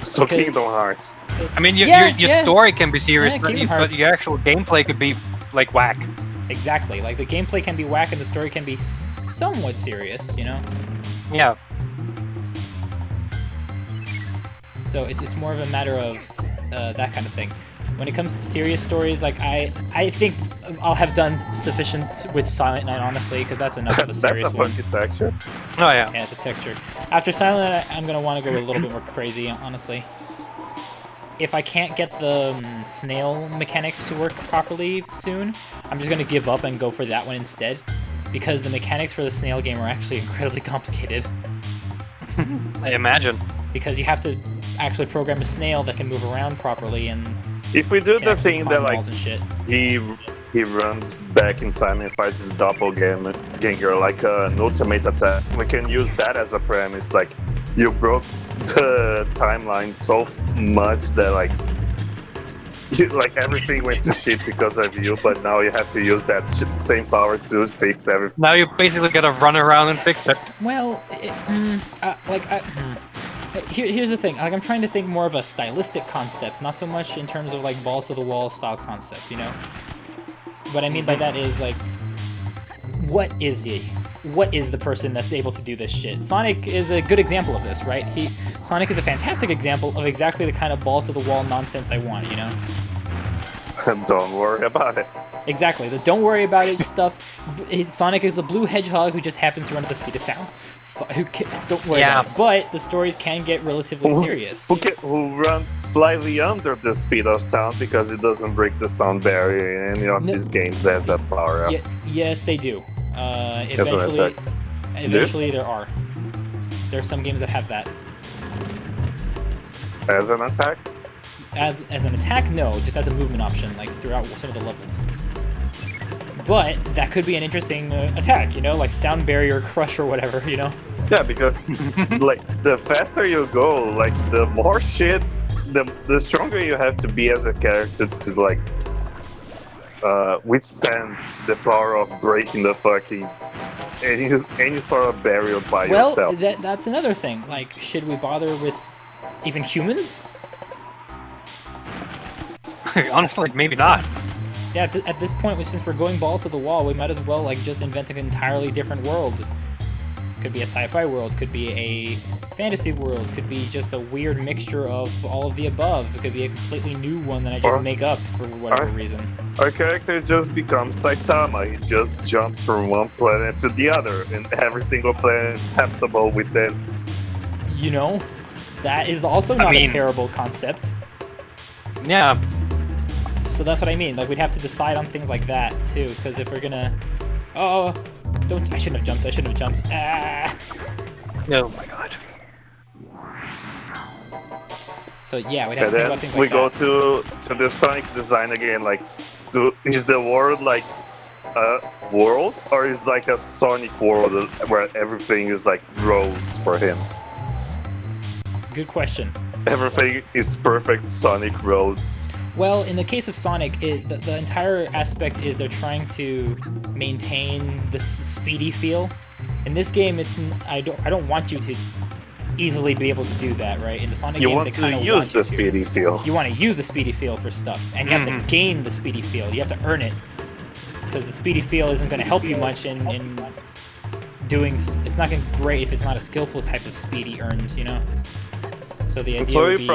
So Because- Kingdom Hearts. I mean, your story can be serious, Yeah, but Kingdom Hearts. your actual gameplay could be like whack. Exactly. Like the gameplay can be whack and the story can be somewhat serious, you know? Yeah. So it's more of a matter of that kind of thing. When it comes to serious stories, like I think I'll have done sufficient with Silent Night, honestly, because that's enough of the serious That's a one. funky texture. Oh yeah. Yeah, it's a texture. After Silent Night, I'm gonna want to go a little bit more crazy, honestly. If I can't get the snail mechanics to work properly soon, I'm just gonna give up and go for that one instead, because the mechanics for the snail game are actually incredibly complicated. I imagine. Because you have to actually program a snail that can move around properly and If we do can the actually thing climb that like walls and shit. he runs back in time and fights his doppelganger like an ultimate attack, we can use that as a premise. Like you broke the timeline so much that like everything went to shit because of you, but now you have to use that same power to fix everything. Now you basically gotta run around and fix it. Well, here's the thing. Like, I'm trying to think more of a stylistic concept, not so much in terms of like balls to the wall style concept, you know. What I mean by that is like, what is he? What is the person that's able to do this shit? Sonic is a good example of this, right? Sonic is a fantastic example of exactly the kind of ball to the wall nonsense I want, you know. Don't worry about it. Exactly. The don't worry about it stuff. Sonic is a blue hedgehog who just happens to run at the speed of sound. Don't worry Yeah. about it. But the stories can get relatively serious. Who run slightly under the speed of sound because it doesn't break the sound barrier in any of No. these games that has that power up. Yes, they do. an Eventually, attack. eventually there are. There are some games that have that. As an attack? As an attack, no, just as a movement option, like throughout some of the levels. But that could be an interesting attack, you know, like sound barrier crush or whatever, you know. Yeah, because like the faster you go, like the more shit, the stronger you have to be as a character to like withstand the power of breaking the fucking any sort of barrier by yourself. Well, that's another thing. Like, should we bother with even humans? Honestly, maybe not. Yeah, at this point, since we're going balls to the wall, we might as well like just invent an entirely different world. Could be a sci-fi world, could be a fantasy world, could be just a weird mixture of all of the above. It could be a completely new one that I just make up for whatever reason. Our character just becomes Saitama. He just jumps from one planet to the other, and every single planet is habitable with them. You know, that is also not a terrible concept. Yeah. So that's what I mean. Like, we'd have to decide on things like that too, because if we're gonna, I shouldn't have jumped. I shouldn't have jumped. Ah. Oh my god. So yeah, we'd have And to think then about things we like go that. to the Sonic design again. Like, is the world like a world, or is like a Sonic world where everything is like roads for him? Good question. Everything is perfect Sonic roads. Well, in the case of Sonic, the entire aspect is they're trying to maintain this speedy feel. In this game, I don't want you to easily be able to do that, right? In the Sonic You game, want they kind to of use want the you to. speedy feel. You want to use the speedy feel for stuff, and you have to gain the speedy feel. You have to earn it, because the speedy feel isn't going to help you much in doing. It's not going to be great if it's not a skillful type of speedy earned, you know. So the idea would be.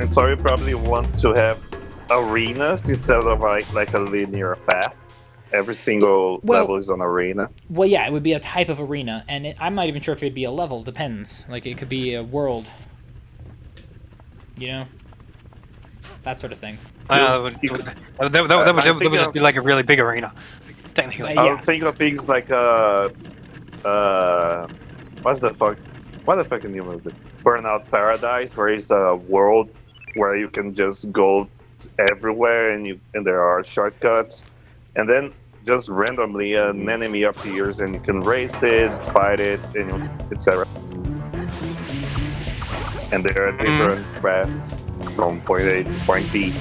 So you probably want to have arenas instead of like a linear path. Every single level is an arena. Well, yeah, it would be a type of arena, and I'm not even sure if it'd be a level. Depends. Like, it could be a world. You know, that sort of thing. That would just be like a really big arena, technically. Yeah. I would think of things like what's the fuck? What the fucking name of it? Burnout Paradise, where it's a world where you can just go everywhere and there are shortcuts, and then just randomly an enemy appears and you can race it, fight it, and etc. And there are different paths from point A to point B.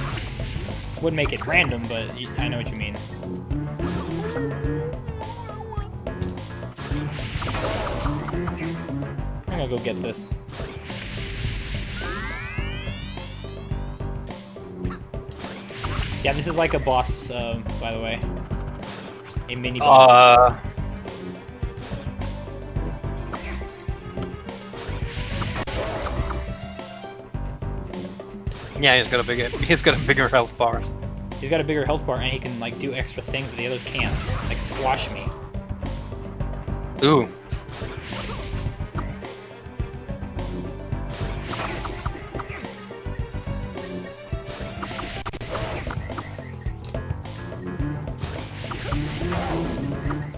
Would make it random, but I know what you mean. I'm gonna go get this. Yeah, this is like a boss, by the way. A mini boss. Yeah, he's got a bigger health bar. He's got a bigger health bar, and he can like do extra things that the others can't, like squash me. Ooh.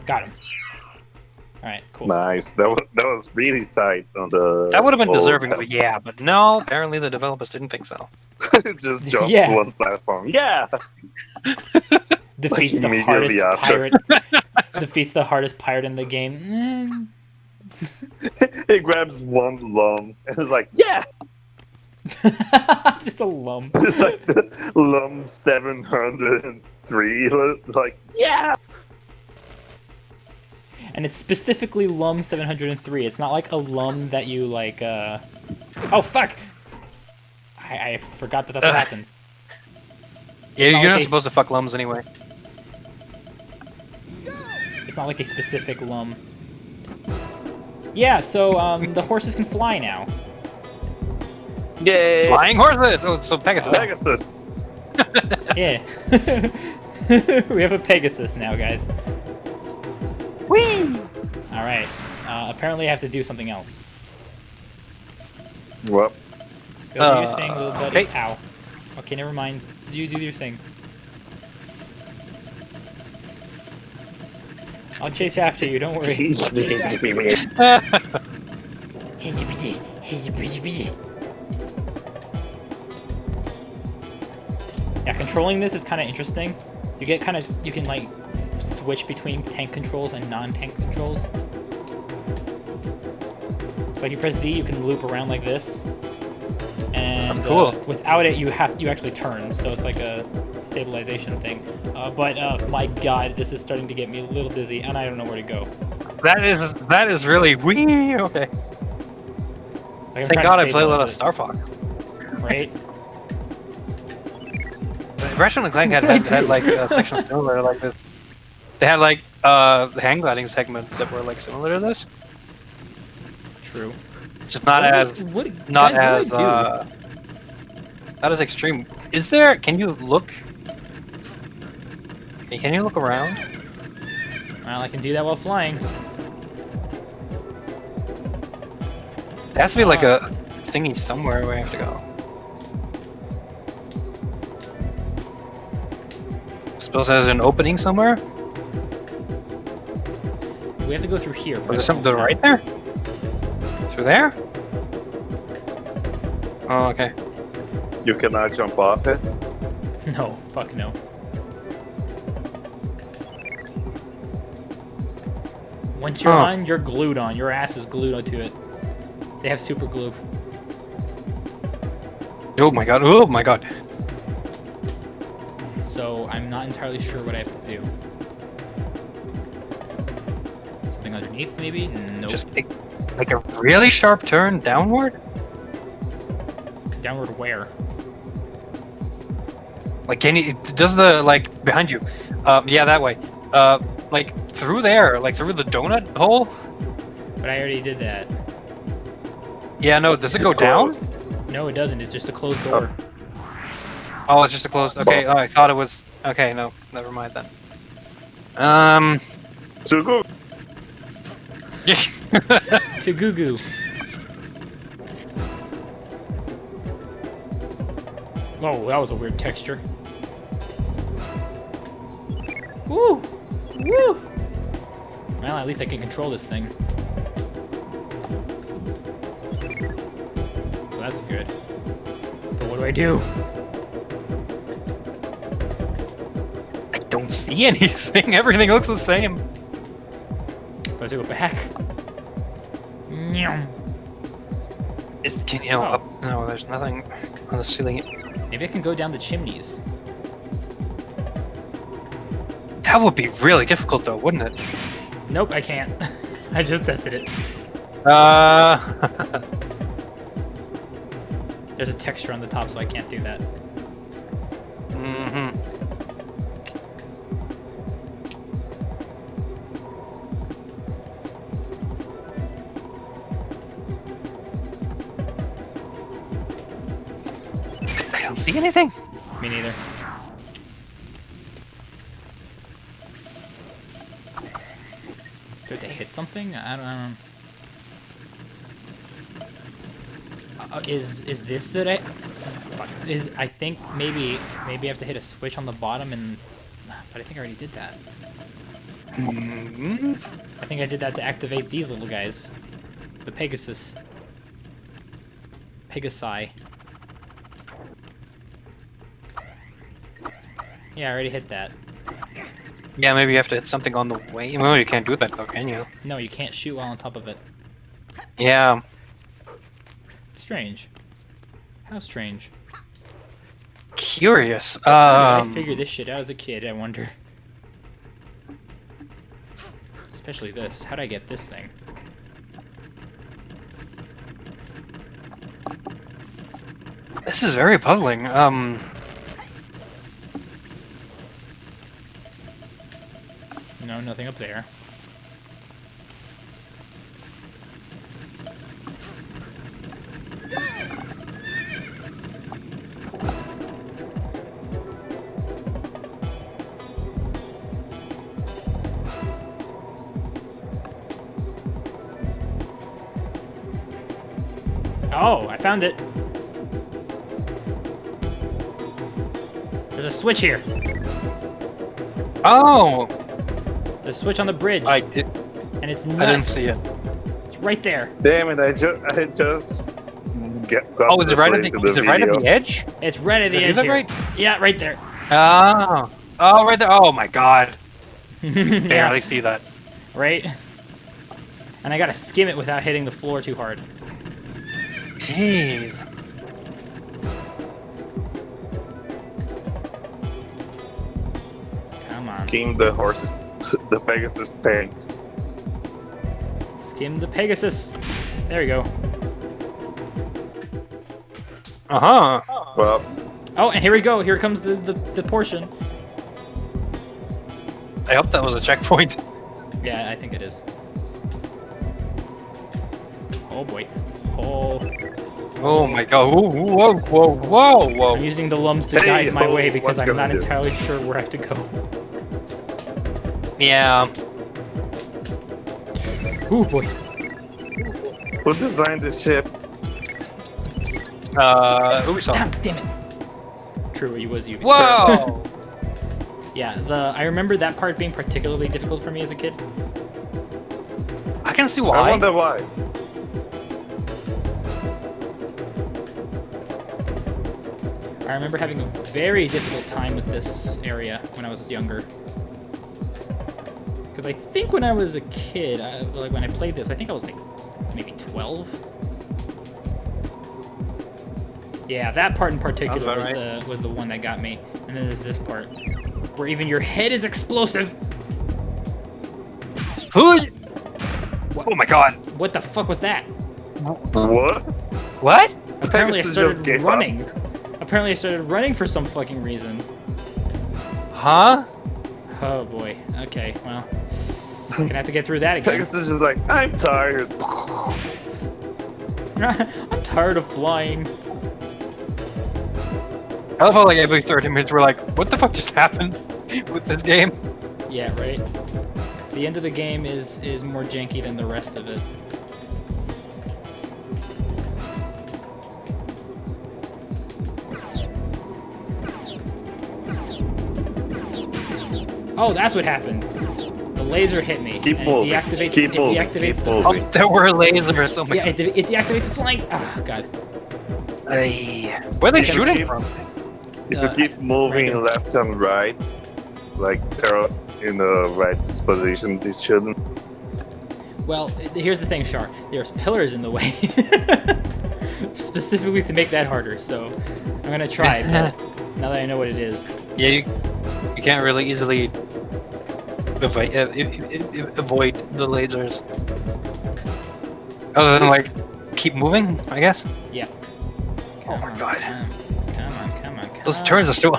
Got him. Alright, cool. Nice. That was really tight on the. That would have been deserving of a yeah, but no, apparently the developers didn't think so. Just jump Yeah. to one platform. Yeah. Defeats Like the hardest immediately after. pirate. Defeats the hardest pirate in the game. He grabs one lum and is like, yeah. Just a lump. It's like the lum 703. Like, yeah. And it's specifically Lum 703. It's not like a lum that you like. Oh fuck! I forgot that that's what happens. Yeah, not you're like not a supposed to fuck lums anyway. It's not like a specific lum. Yeah, so the horses can fly now. Yay. Flying horses! Oh, so Pegasus. Pegasus. Yeah. We have a Pegasus now, guys. Whee! All right. Apparently I have to do something else. Well, Go do your thing, little buddy. okay. Ow. Okay, never mind. You do your thing. I'll chase after you, don't worry. Yeah, controlling this is kind of interesting. You can like switch between tank controls and non-tank controls. So like you press Z, you can loop around like this. And That's cool. Without it, you actually turn, so it's like a stabilization thing. But my God, this is starting to get me a little dizzy, and I don't know where to go. That is really wee. Okay. Like, Thank God I play a lot of Star Fox. Right? Ratchet and Clank had like a section similar like this. They had like hang gliding segments that were like similar to this. True. Just not not as extreme. Is there? Can you look? Can you look around? Well, I can do that while flying. There has to be like a thingy somewhere where I have to go. Suppose there's an opening somewhere? We have to go through here. Was there something to the right there? Through there? Oh, okay. you cannot jump off it. No, fuck no. Once you're on, you're glued on. Your ass is glued onto it. They have super glue. Oh my god, oh my god. So I'm not entirely sure what I have to do. Something underneath, maybe? Nope. Just like a really sharp turn downward? Downward where? Like, can you, does the, like, behind you, yeah, that way, like, through there, like, through the donut hole? But I already did that. Yeah, no, does it go down? No, it doesn't. It's just a closed door. Oh, it's just a closed, okay, oh, I thought it was, okay, no, never mind then. To go. To Goo Goo. Whoa, that was a weird texture. Woo! Woo! Well, at least I can control this thing. So that's good. But what do I do? I don't see anything, everything looks the same. Do I have to go back? Nyam. Can you know, up, no, there's nothing on the ceiling. Maybe I can go down the chimneys. That would be really difficult though, wouldn't it? Nope, I can't. I just tested it. There's a texture on the top, so I can't do that. Mm-hmm. I don't see anything. Me neither. Did I hit something? I don't know. Is this that I? Fuck. I think maybe I have to hit a switch on the bottom and. But I think I already did that. Mm-hmm. I think I did that to activate these little guys. The Pegasi. Yeah, I already hit that. Yeah, maybe you have to hit something on the way. Well, you can't do that though, can you? No, you can't shoot while on top of it. Yeah. Strange. How strange. Curious. How did I figure this shit out as a kid, I wonder. Especially this. How'd I get this thing? This is very puzzling. No, nothing up there. Oh, I found it. There's a switch here. Oh, There's a switch on the bridge. I did. And it's nuts. I didn't see it. It's right there. Damn it! I just got Oh, is it right at place the? in Is it right at video. the edge? It's right at the Is edge that here. right? Yeah, right there. Oh, oh, right there. Oh my God, Yeah, barely see that. right? And I gotta skim it without hitting the floor too hard. Jeez. Come on. Scheme the horses, the Pegasus tanked. Skim the Pegasus. There we go. Uh huh. Well, Oh, and here we go. Here comes the portion. I hope that was a checkpoint. Yeah, I think it is. Oh boy. Oh. Oh my God. Whoa, whoa, whoa, whoa. I'm using the lums to Hey, guide my oh, way because what's I'm gonna not do? entirely sure where I have to go. Yeah. Oh boy. who designed this ship? Ubisoft. Damn it. True, it was Ubisoft. Whoa. Yeah, I remember that part being particularly difficult for me as a kid. I can see I why. wonder why. I remember having a very difficult time with this area when I was younger. Because I think when I was a kid, like when I played this, I think I was like maybe 12. Yeah, that part in particular about was right. the one that got me. And then there's this part where even your head is explosive. Who? Oh my God. What the fuck was that? What? What? Apparently I Pegasus just started gave up. running. Apparently I started running for some fucking reason. Huh? Oh boy. Okay, well. Gonna have to get through that again. Pegasus is like, I'm tired. I'm tired of flying. I love how like every 30 minutes we're like, what the fuck just happened with this game? Yeah, right. The end of the game is more janky than the rest of it. Oh, that's what happened. The laser hit me. Keep and moving. It deactivates, Keep it moving. deactivates Keep the. moving. Oh, there were lasers. Oh my Yeah, God. it deactivates the flying. Oh god. Ay. Where are they If you shooting keep- from? If you keep moving random. left and right, like they're in the right position, they shouldn't. Well, here's the thing, Char. There's pillars in the way. Specifically to make that harder, so I'm gonna try, but now that I know what it is. Yeah, you can't really easily avoid the lasers. Other than like keep moving, I guess. Yeah. Oh my God. Come on. Those turns are so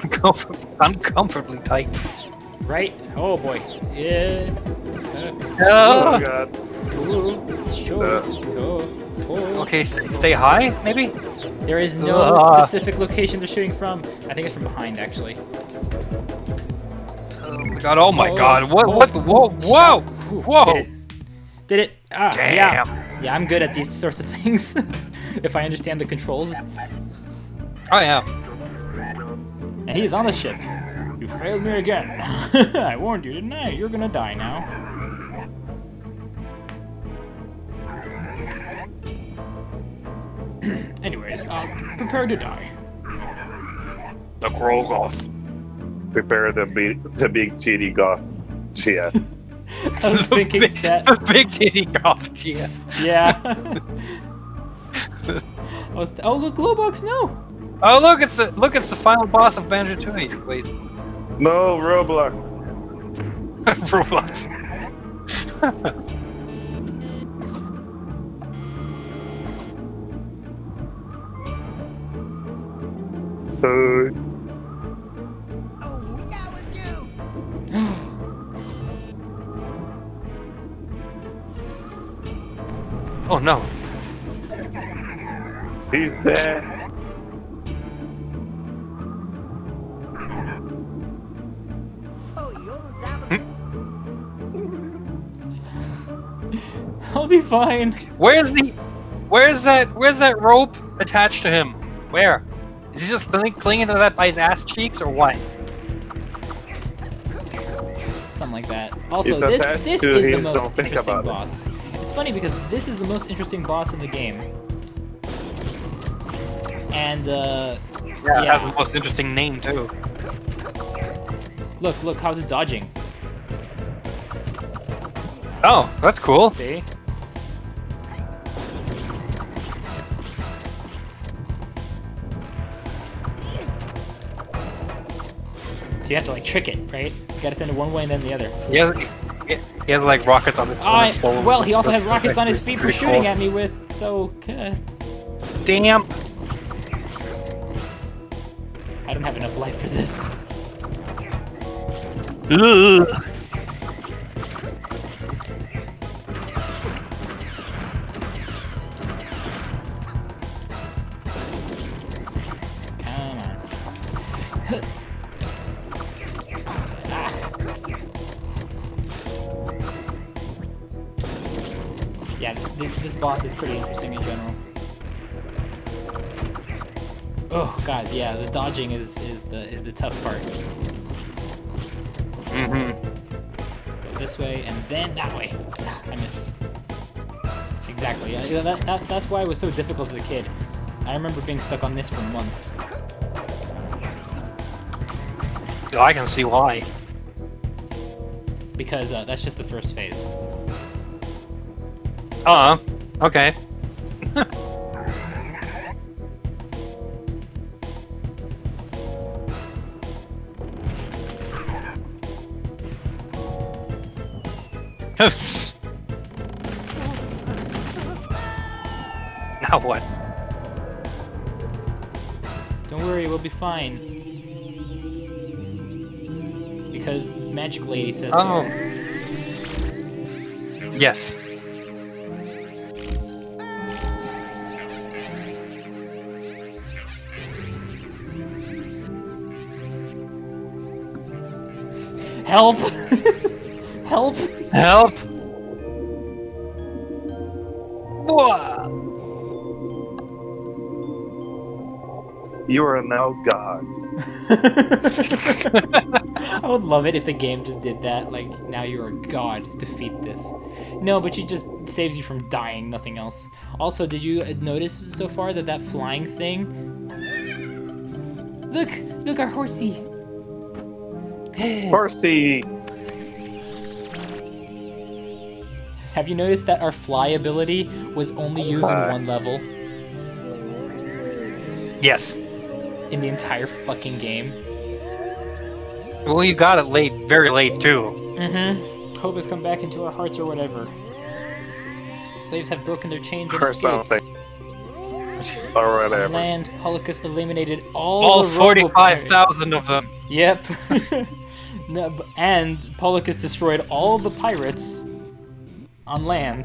uncomfortably tight. Right? Oh boy. Yeah. Oh Oh. god. Sure. Oh. Okay, stay high, maybe. There is no Ugh. specific location they're shooting from. I think it's from behind, actually. Oh my God! Oh my Oh, God! What? oh, What? Whoa! Whoa! Ooh, Whoa! Did it? Ah, Damn. Yeah, I'm good at these sorts of things. If I understand the controls. Oh yeah. And he's on the ship. You failed me again. I warned you, didn't I? You're gonna die now. Anyways, prepare to die. The Krogoth. Prepare the big titty goth. Yeah. I was thinking that. The big titty goth GF. Yeah. Oh look, Glowbox, no. Oh look! It's the final boss of Banjo-Tooie. Wait, No, Roblox. Roblox. Oh, we got with you. Oh no! He's dead. Oh, you're the I'll be fine. Where's the? Where's that rope attached to him? Where? Is he just clinging to that by his ass cheeks or what? Something like that. Also, It's this attached this to is the his, don't most think interesting about it. boss. It's funny because this is the most interesting boss in the game. And Yeah, it has the most interesting name too. look, how's it dodging? Oh, that's cool. See? So you have to like trick it, right? You gotta send it one way and then the other. He has like rockets on his soul. Well, he also That's had rockets on his actually feet for pretty shooting cool. at me with, so... Damn. I don't have enough life for this. Ugh. Come on. Ah. Yeah, this boss is pretty interesting in general. Oh god, yeah, the dodging is the tough part. Mm-hmm. Go this way and then that way. Ah, I miss. Exactly. Yeah, that's why it was so difficult as a kid. I remember being stuck on this for months. Oh, I can see why. Because that's just the first phase. Okay. Now what? Don't worry, we'll be fine. Because Magic Lady says Oh. so. Yes. Help! Help! Help! Whoa. You are now God. I would love it if the game just did that. Like, now you're a god. Defeat this. No, but she just saves you from dying, nothing else. Also, did you notice so far that flying thing... Look, our horsey. Horsey. Have you noticed that our fly ability was only used in one level Yes. in the entire fucking game? Well, you got it late, very late too. Mm-hmm. Hope has come back into our hearts or whatever. Slaves have broken their chains and Or escaped. something. Or On whatever. land, Polycus eliminated all All the robo- 45,000 of them. Yep. No, and Polycus destroyed all the pirates on land.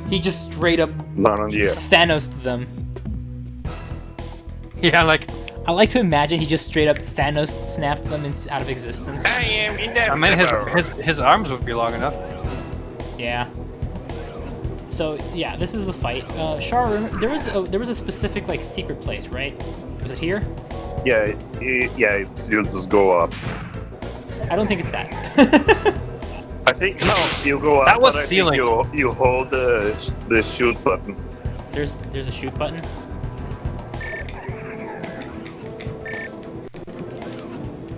He just straight up Yeah. Thanos'd them. Yeah, like, I like to imagine he just straight up Thanos snapped them out of existence. I am I mean, his arms would be long enough. Yeah. So yeah, this is the fight. Char, there was a specific like secret place, right? Was it here? Yeah, it's you just go up. I don't think it's that. I think no, you go up. That was but I ceiling. think you hold the shoot button. There's a shoot button.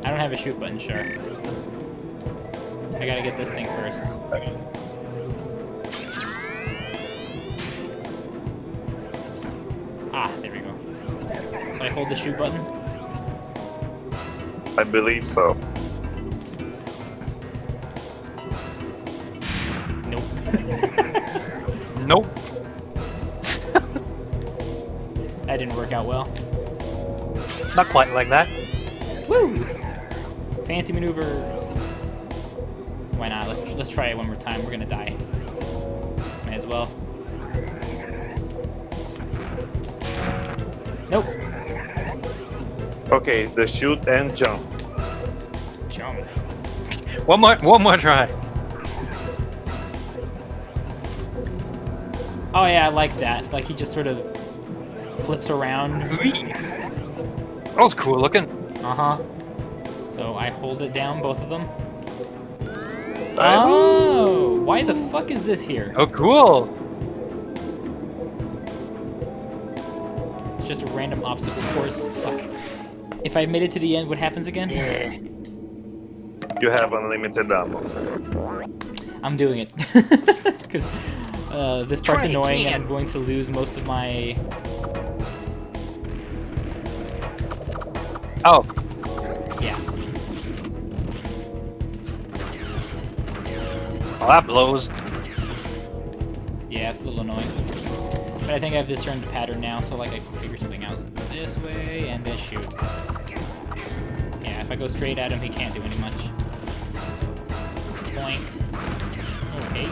I don't have a shoot button, sure. I gotta get this thing first. Ah, there we go. So I hold the shoot button. I believe so. Nope. Nope. That didn't work out well. Not quite like that. Woo! Fancy maneuvers. Why not? Let's try it one more time. We're gonna die. May as well. Nope. Okay, it's the shoot and jump. Jump. One more try. Oh yeah, I like that. Like he just sort of flips around. That was cool looking. Uh-huh. So I hold it down, both of them. Right. Oh! Why the fuck is this here? Oh, cool. It's just a random obstacle course. Fuck. If I made it to the end, what happens again? You have unlimited ammo. I'm doing it. Because this part's Try annoying and again. I'm going to lose most of my... Oh, Yeah. well, that blows. Yeah, it's a little annoying. But I think I've discerned the pattern now, so like I can figure something out. This way, and then shoot. Yeah, if I go straight at him, he can't do any much. Boink. Okay.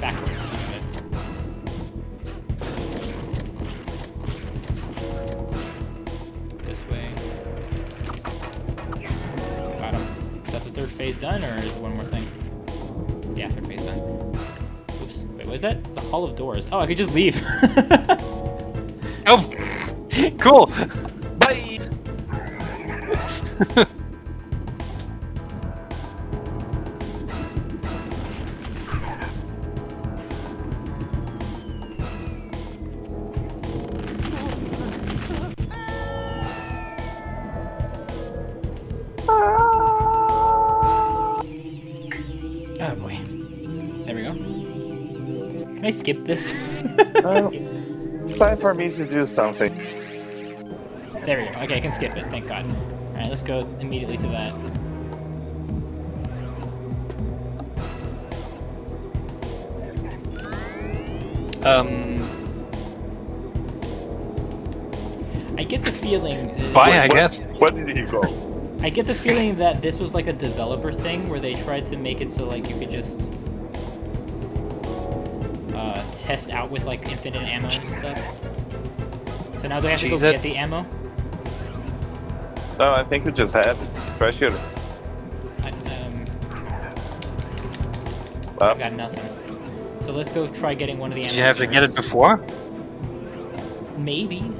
Backwards. Good. This way. Got him. Is that the third phase done, or is it one more thing? Yeah, third phase done. Oops. Wait, what is that? The Hall of Doors. Oh, I could just leave. Oh, cool. Bye! Oh boy. There we go. Can I skip this? Time for me to do something. There we go. Okay, I can skip it. Thank God. Alright, let's go immediately to that. I get the feeling... Bye, I guess. Where did he go? I get the feeling that this was like a developer thing where they tried to make it so like you could just test out with like infinite ammo and stuff. So now do I have to go Cheese it. get the ammo? No, I think we just had it. Pressure. I've got nothing. So let's go try getting one of the ammo. Did you have to get it before? Maybe.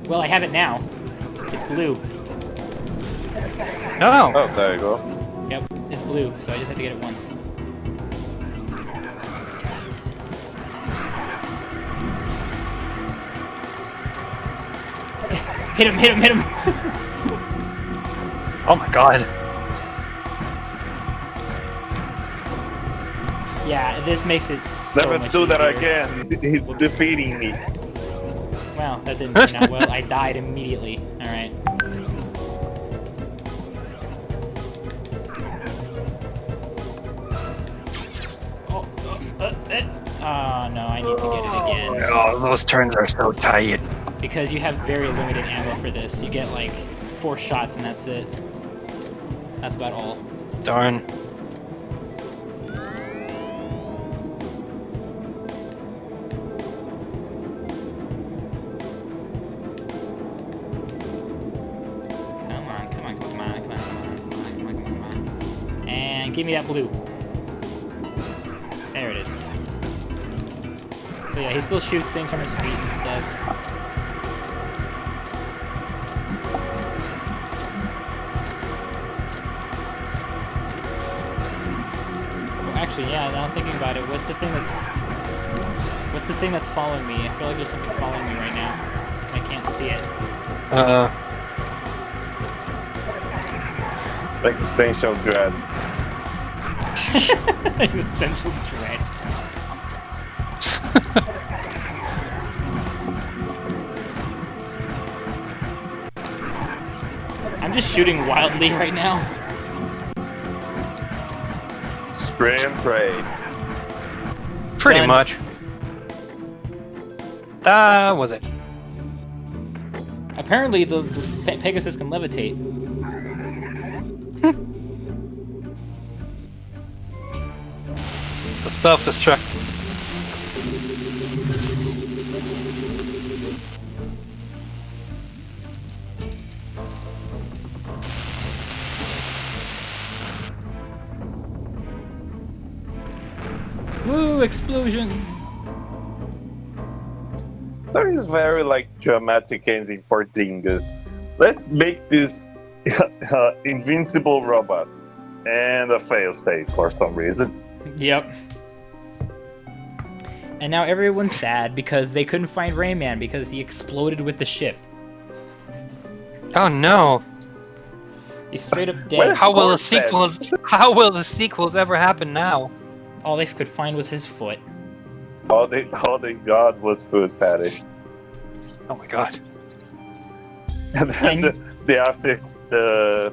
Well, I have it now. It's blue. No. Oh, there you go. Yep, it's blue, so I just have to get it once. Hit him, hit him, hit him! Oh my god. Yeah, this makes it so Never much do that easier. again. It's defeating me. Well, that didn't turn out well. I died immediately. Alright. Oh, no, I need to get it again. Oh, those turns are so tight. Because you have very limited ammo for this. You get like 4 shots and that's it. That's about all. Darn. Come on, come on, come on, come on, come on, come on, come on, come on. And give me that blue. There it is. So yeah, he still shoots things from his feet and stuff. Well, actually, yeah, now I'm thinking about it, what's the thing that's following me? I feel like there's something following me right now. I can't see it. Existential dread. Existential dread. I'm just shooting wildly right now. Spray and pray. Pretty Done. much. That was it. Apparently, the Pegasus can levitate. The self-destruct. explosion. There is very like dramatic ending for Dingus. Let's make this invincible robot and a failsafe for some reason. Yep. And now everyone's sad because they couldn't find Rayman because he exploded with the ship. Oh no! He's straight up dead. Where- How will the Of course that- sequels? How will the sequels ever happen now? All they could find was his foot. All they got was food fetish. Oh my god! And then the after the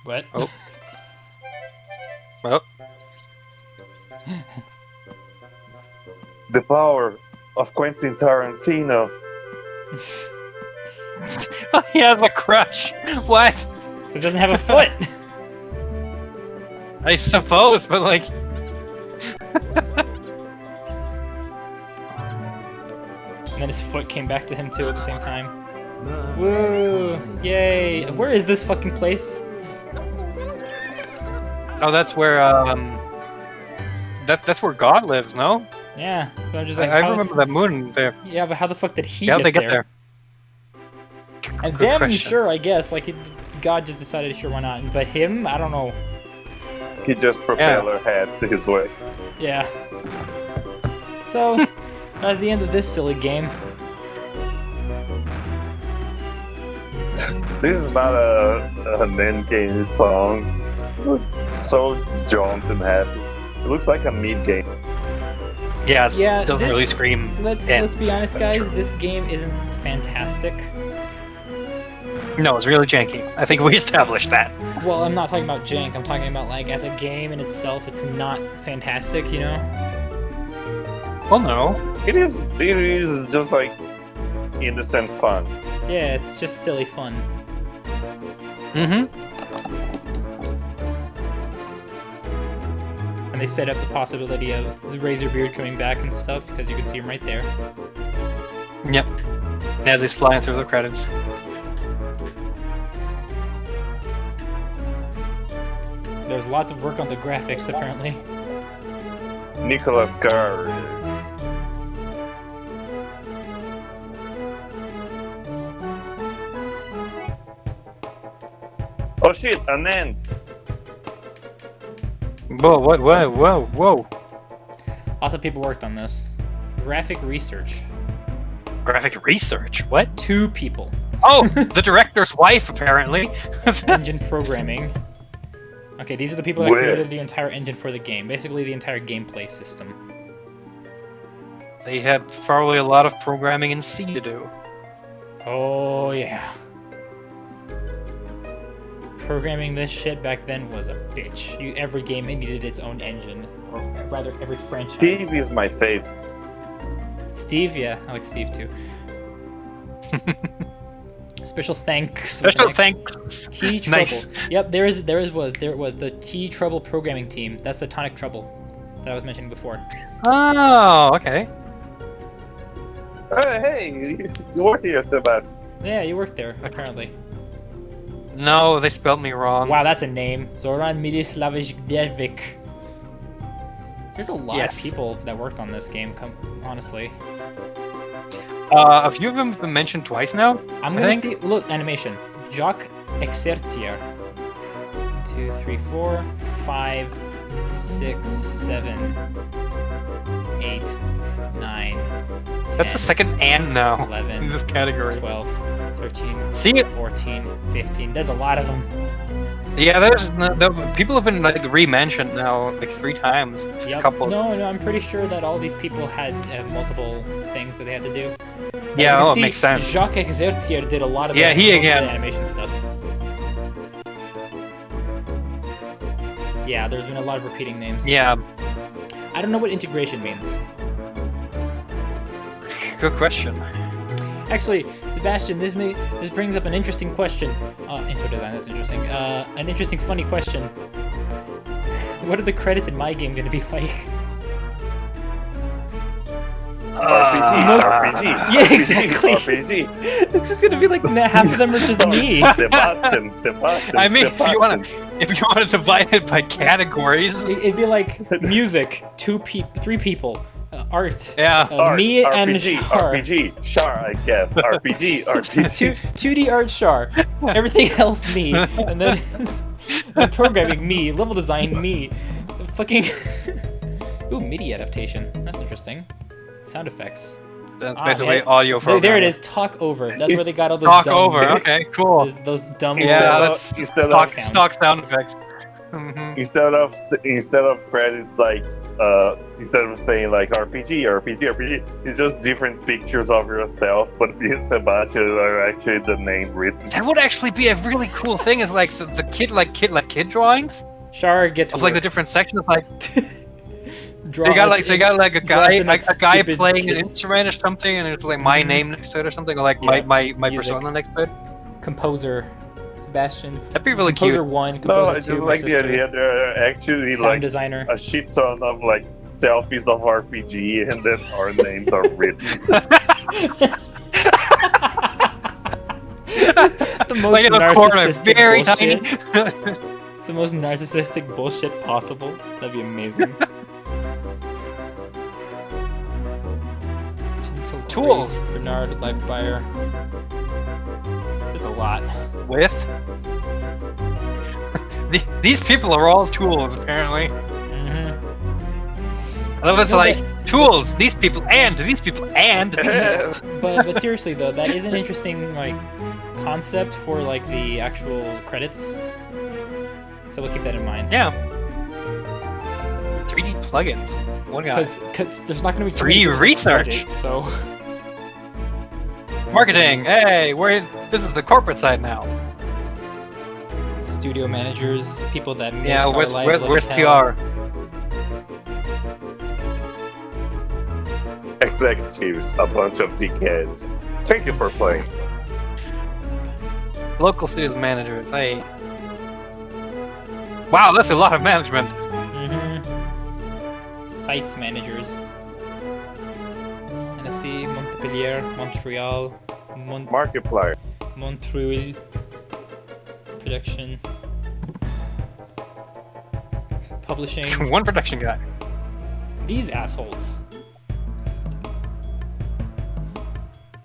What? Oh. Well, the power of Quentin Tarantino. he has a crush. What? He doesn't have a foot. I suppose, but like, And then his foot came back to him too at the same time. Woo! Yay! Where is this fucking place? oh, that's where that's where God lives. No, Yeah. So I'm just like, I how the remember that moon there. Yeah, but how the fuck did he How'd get they get there? there? And Good them, question. sure, I guess. Like, God just decided, sure, why not? But him, I don't know. He just propeller head his way. Yeah. So, that's the end of this silly game. This is not an end game song. It's so jaunt and happy. It looks like a mid game. Yeah, it Yeah, doesn't really this- scream. Let's end. be honest, That's guys. true. This game isn't fantastic. No, it's really janky. I think we established that. Well, I'm not talking about jank. I'm talking about like as a game in itself, it's not fantastic. You know? Well, no. It is just like innocent fun. Yeah, it's just silly fun. Mm-hmm. And they set up the possibility of the Razor Beard coming back and stuff because you can see him right there. Yep. As he's flying through the credits. There's lots of work on the graphics apparently. Nicolas Cage. Oh shit, an end. Whoa! What? Whoa! Whoa! Whoa! Lots of people worked on this. Graphic research. Graphic research. What? 2 people. Oh, the director's wife, apparently. Engine programming. Okay, these are the people that Where? created the entire engine for the game. Basically, the entire gameplay system. They had probably a lot of programming in C to do. Oh, yeah. Programming this shit back then was a bitch. Every game needed its own engine. Or rather, every franchise. Steve is my favorite. Steve, yeah. I like Steve, too. Special thanks. Special thanks. T Trouble. Nice. Yep, there was the T Trouble programming team. That's the Tonic Trouble that I was mentioning before. Oh, okay. Hey, you work here, Sebastian. Yeah, you worked there apparently. No, they spelled me wrong. Wow, that's a name. Zoran Milislavich. There's a lot Yes. of people that worked on this game. Honestly, A few of them have been mentioned twice now. I'm I gonna think. see. Look, animation. Jacques Exertier. 2, 3, 4, 5, 6, 7, 8, 9. 10, That's the second and now 11, in this category. 12, 13, See, 14, 15. There's a lot of them. yeah, there's people have been like re-mentioned now like 3 times. It's Yep. a couple. No, I'm pretty sure that all these people had multiple things that they had to do. As Yeah, you can it see, makes sense. Jacques Exertier did a lot of Yeah, the, he most of again. the animation stuff. Yeah, there's been a lot of repeating names. Yeah, I don't know what integration means. good question. Actually, Sebastian, this brings up an interesting question. Info design, that's interesting. An interesting, funny question. What are the credits in my game going to be like? Most- RPG. Yeah, exactly. RPG. It's just gonna be like half of them are just me. Sebastian. I mean, Sebastian. if you want to divide it by categories, It'd be like music, three people, art, yeah. Art, me and RPG, Char. RPG, Char, I guess. RPG, RPG. 2D art Char, everything else me, and then the programming me, level design me, fucking ooh, MIDI adaptation. That's interesting. Sound effects. That's Ah, basically yeah. audio There, programming. there it is. Talk over. That's where they got all those Talk dumb, over. Okay, cool. those dumb. Yeah, Instead that's of- instead stock, of- stock sound effects. Mhm. Instead of credits like instead of saying like RPG, it's just different pictures of yourself, but me and Sebastian are actually the name written. That would actually be a really cool thing. Is like the kid drawings Char, get to of like the work. different sections. Like Draw you got us like a draw us guy in that a guy stupid playing an kids- instrument or something, and it's like my name next to it or something, or like Yeah, my music. persona next to it. composer, Sebastian. That'd be really Composer cute. 1, No, composer I 2, just my like the sister, idea there are actually sound like designer. a shit ton of like selfies of RPG, and then our names are written. The most Like in a corner, narcissistic very bullshit. tiny. The most narcissistic bullshit possible. That'd be amazing. Gentle Tools. Aries, Bernard, Lifebuyer. There's a lot. With these people are all tools apparently. Mm-hmm. I love it's No, like tools. These people and these people and these people. But seriously though, that is an interesting like concept for like the actual credits. So we'll keep that in mind. Yeah. 3D plugins. One guy. Because there's not going to be too Free many people research. on Reddit, so Marketing. Hey, this is the corporate side now. studio managers, people that make Yeah, our where's lives where's live in hell. PR? Executives, a bunch of dickheads. Thank you for playing. Local studios managers. Hey. Wow, that's a lot of management. Mm-hmm. Sites managers. Annecy, Montpellier, Montreal, Markiplier. Montreuil, production, publishing. One production guy. These assholes.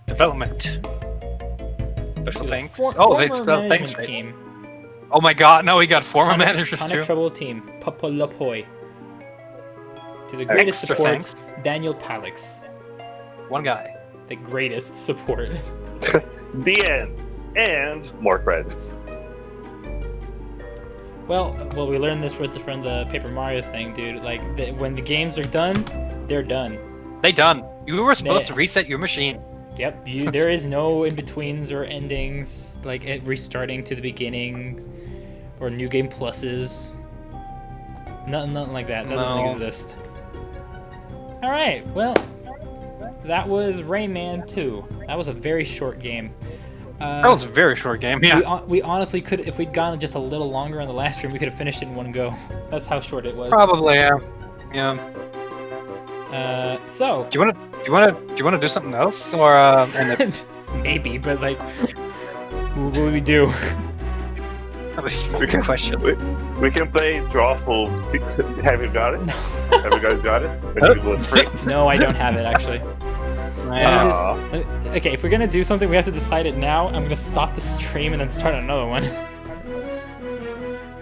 Development. Special The thanks. for- Oh, they former spelled thanks management right. team. Oh my god, no, we got former managers Tonic too. Trouble team. Papalopoi. To the greatest Extra support, thanks. Daniel Palix. One guy. The greatest support. The end. And more credits. Well, we learned this from the Paper Mario thing, dude. Like, when the games are done, they're done. They done. You were supposed They- to reset your machine. Yep, there is no in-betweens or endings, like it restarting to the beginning, or new game pluses. Nothing like that. That doesn't No. exist. Alright, well, that was Rayman 2. That was a very short game. That was a very short game. Yeah. We honestly could, if we'd gone just a little longer on the last stream, we could have finished it in one go. That's how short it was. Probably. Yeah. Yeah. So Do you want to do something else or end it? maybe, but like, what would we do? Good question. We can play Drawful. Have you got it? Have you guys got it? When it was free? No, I don't have it actually. Yeah. Okay, if we're gonna do something, we have to decide it now. I'm gonna stop the stream and then start another one.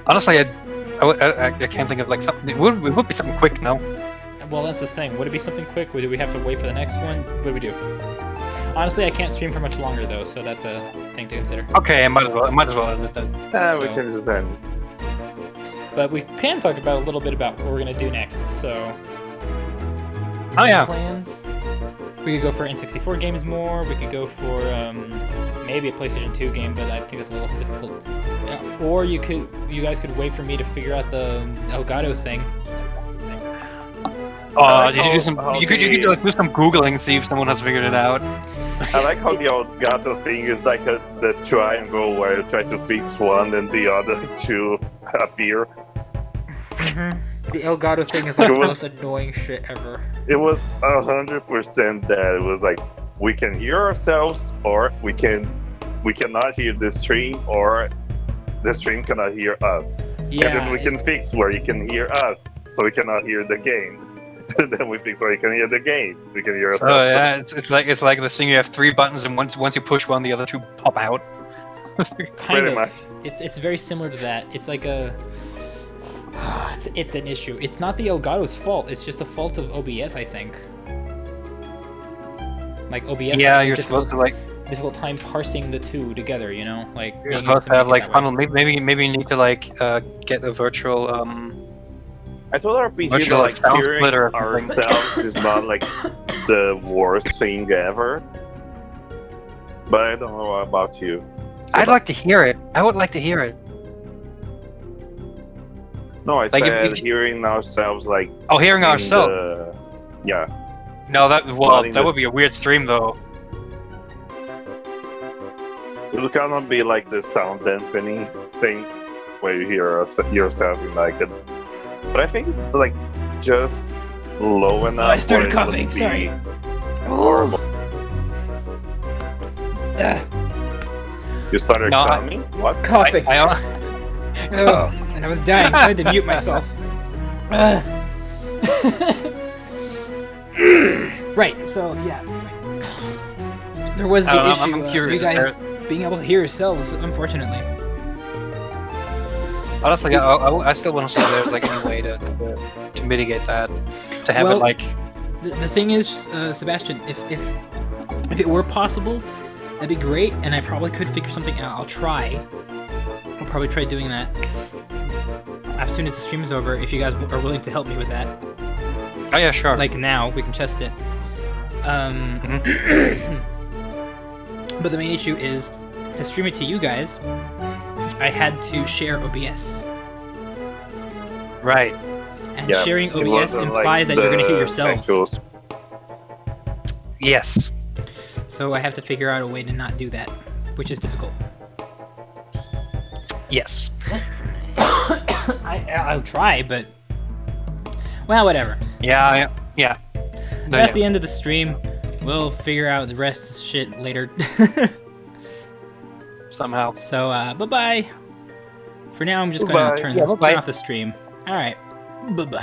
Honestly, I can't think of like something. It would be something quick, no? Well, that's the thing. Would it be something quick, or do we have to wait for the next one? What do we do? Honestly, I can't stream for much longer though, so that's a thing to consider. Okay, I might as well end it then. We So- can just end. But we can talk about a little bit about what we're gonna do next. So, Oh yeah. plans. We could go for N64 games more. We could go for maybe a PlayStation 2 game, but I think that's a little difficult. Yeah. Or you guys could wait for me to figure out the Elgato thing. Oh, did you do some? how You could like, do some googling and see if someone has figured it out. I like how the Elgato thing is like the triangle where you try to fix one and the other two appear. The Elgato thing is like It the was- most annoying shit ever. It was 100% that. It was like we can hear ourselves, or we cannot hear the stream, or the stream cannot hear us. Yeah. And then we can fix where you can hear us, so we cannot hear the game. And then we fix where you can hear the game. We can hear ourselves. Oh yeah, it's like this thing. You have 3 buttons, and once you push one, the other 2 pop out. Kind Pretty of. much. It's very similar to that. It's like a. It's an issue. It's not the Elgato's fault. It's just a fault of OBS, I think. Like OBS. Yeah, has a you're difficult- supposed to like difficult time parsing the two together. You know, like you're being supposed to make have it like that funnel. way. Maybe you need to like get a virtual I told RPG Virtual that like sound hearing splitter or something. ourselves is not like the worst thing ever. But I don't know about you. I'd like to hear it. I would like to hear it. No, I Like, said if- hearing ourselves like. Oh, hearing in ourselves. Yeah. No, that Not in that the- would be a weird stream though. It would kind of be like the sound dampening thing, where you hear yourself in like a. But I think it's like just low enough. I started where it coughing, wouldn't be sorry. Horrible. You started No, I- coughing? What? Coughing. I And I was dying, so I had to mute myself. Right. So yeah. There was the I don't know, issue I'm of curious. you Is guys there- being able to hear yourselves, unfortunately. Honestly, I still want to see if there's like any way to mitigate that, to have Well, it like. The thing is, Sebastian, if it were possible, that'd be great, and I probably could figure something out. I'll try. I'll probably try doing that as soon as the stream is over. If you guys are willing to help me with that, Oh yeah, sure. like now, we can test it. But the main issue is to stream it to you guys. I had to share OBS, right. and Yeah, sharing it OBS wasn't like implies that you're going to hear the yourselves. actual Yes. So I have to figure out a way to not do that, which is difficult. Yes. I'll try, but well, whatever. Yeah. Yeah. That's the end of the stream. We'll figure out the rest of the shit later. Somehow. So, bye-bye. For now, I'm just Goodbye. gonna turn Yeah, bye-bye. off the stream. All right, bye-bye.